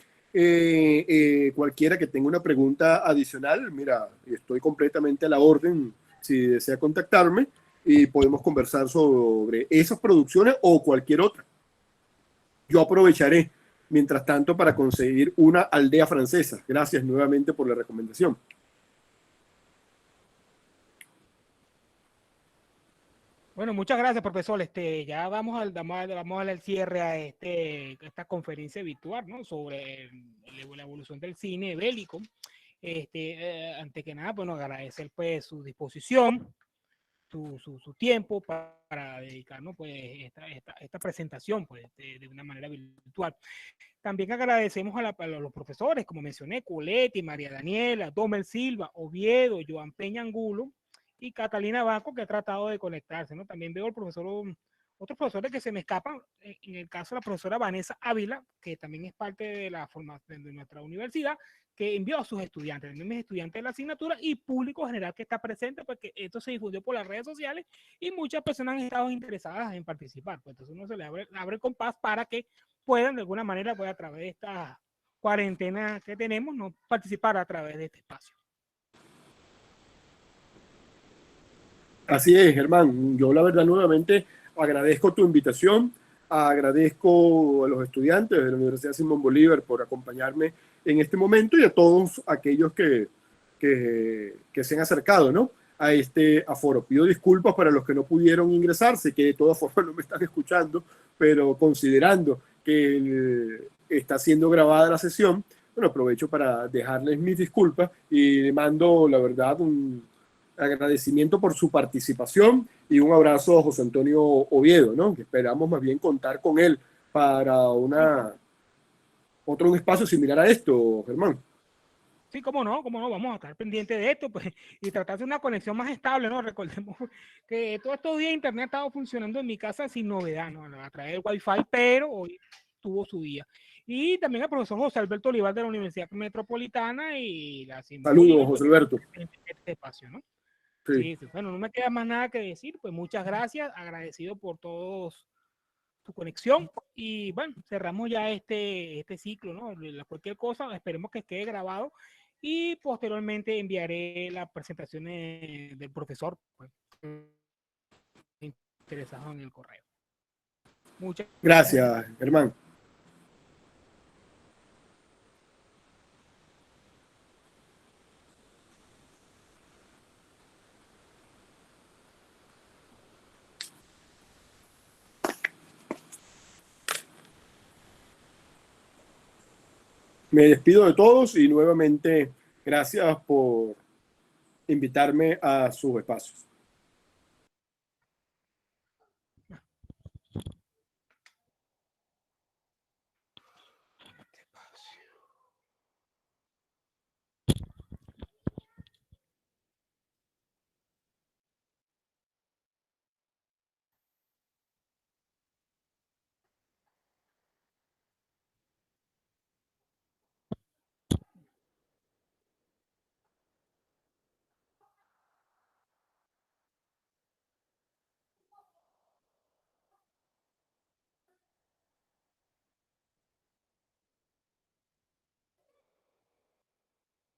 cualquiera que tenga una pregunta adicional, mira, estoy completamente a la orden si desea contactarme y podemos conversar sobre esas producciones o cualquier otra. Yo aprovecharé, mientras tanto, para conseguir una aldea francesa. Gracias nuevamente por la recomendación. Bueno, muchas gracias, profesor. Ya vamos al cierre a esta conferencia virtual, ¿no? Sobre la evolución del cine bélico. Antes que nada, bueno, agradecer pues su disposición, su tiempo para dedicarnos pues esta presentación pues de una manera virtual. También agradecemos a los profesores, como mencioné, Coletti, María Daniela, Domer Silva, Oviedo, Joan Peña Angulo y Catalina Baco, que ha tratado de conectarse, ¿no? También veo otros profesores que se me escapan, en el caso de la profesora Vanessa Ávila, que también es parte de la formación de nuestra universidad, que envió a sus estudiantes, mis estudiantes de la asignatura y público general que está presente, porque esto se difundió por las redes sociales y muchas personas han estado interesadas en participar. Pues entonces uno se le abre el compás para que puedan de alguna manera, pues a través de esta cuarentena que tenemos, no participar a través de este espacio. Así es, Germán. Yo la verdad nuevamente agradezco tu invitación, agradezco a los estudiantes de la Universidad Simón Bolívar por acompañarme en este momento y a todos aquellos que se han acercado, ¿no? A este aforo. Pido disculpas para los que no pudieron ingresar, sé que de todas formas no me están escuchando, pero considerando que está siendo grabada la sesión, bueno, aprovecho para dejarles mis disculpas y le mando, la verdad, un agradecimiento por su participación y un abrazo a José Antonio Oviedo, ¿no? Que esperamos más bien contar con él para otro espacio similar a esto, Germán. Sí, cómo no, vamos a estar pendientes de esto, pues, y tratar de una conexión más estable, ¿no? Recordemos que todos estos días Internet ha estado funcionando en mi casa sin novedad, ¿no? A través del Wi-Fi, pero hoy tuvo su día. Y también al profesor José Alberto Olivar de la Universidad Metropolitana y la Simón Saludos, Bolívar, pues, José Alberto. en este espacio, ¿no? Sí. Sí, sí, bueno, no me queda más nada que decir, pues muchas gracias, agradecido por todos tu conexión y bueno, cerramos ya este ciclo, ¿no? Cualquier cosa, esperemos que quede grabado y posteriormente enviaré las presentaciones del profesor, pues, interesado en el correo. Muchas Gracias, Germán. Me despido de todos y nuevamente gracias por invitarme a sus espacios.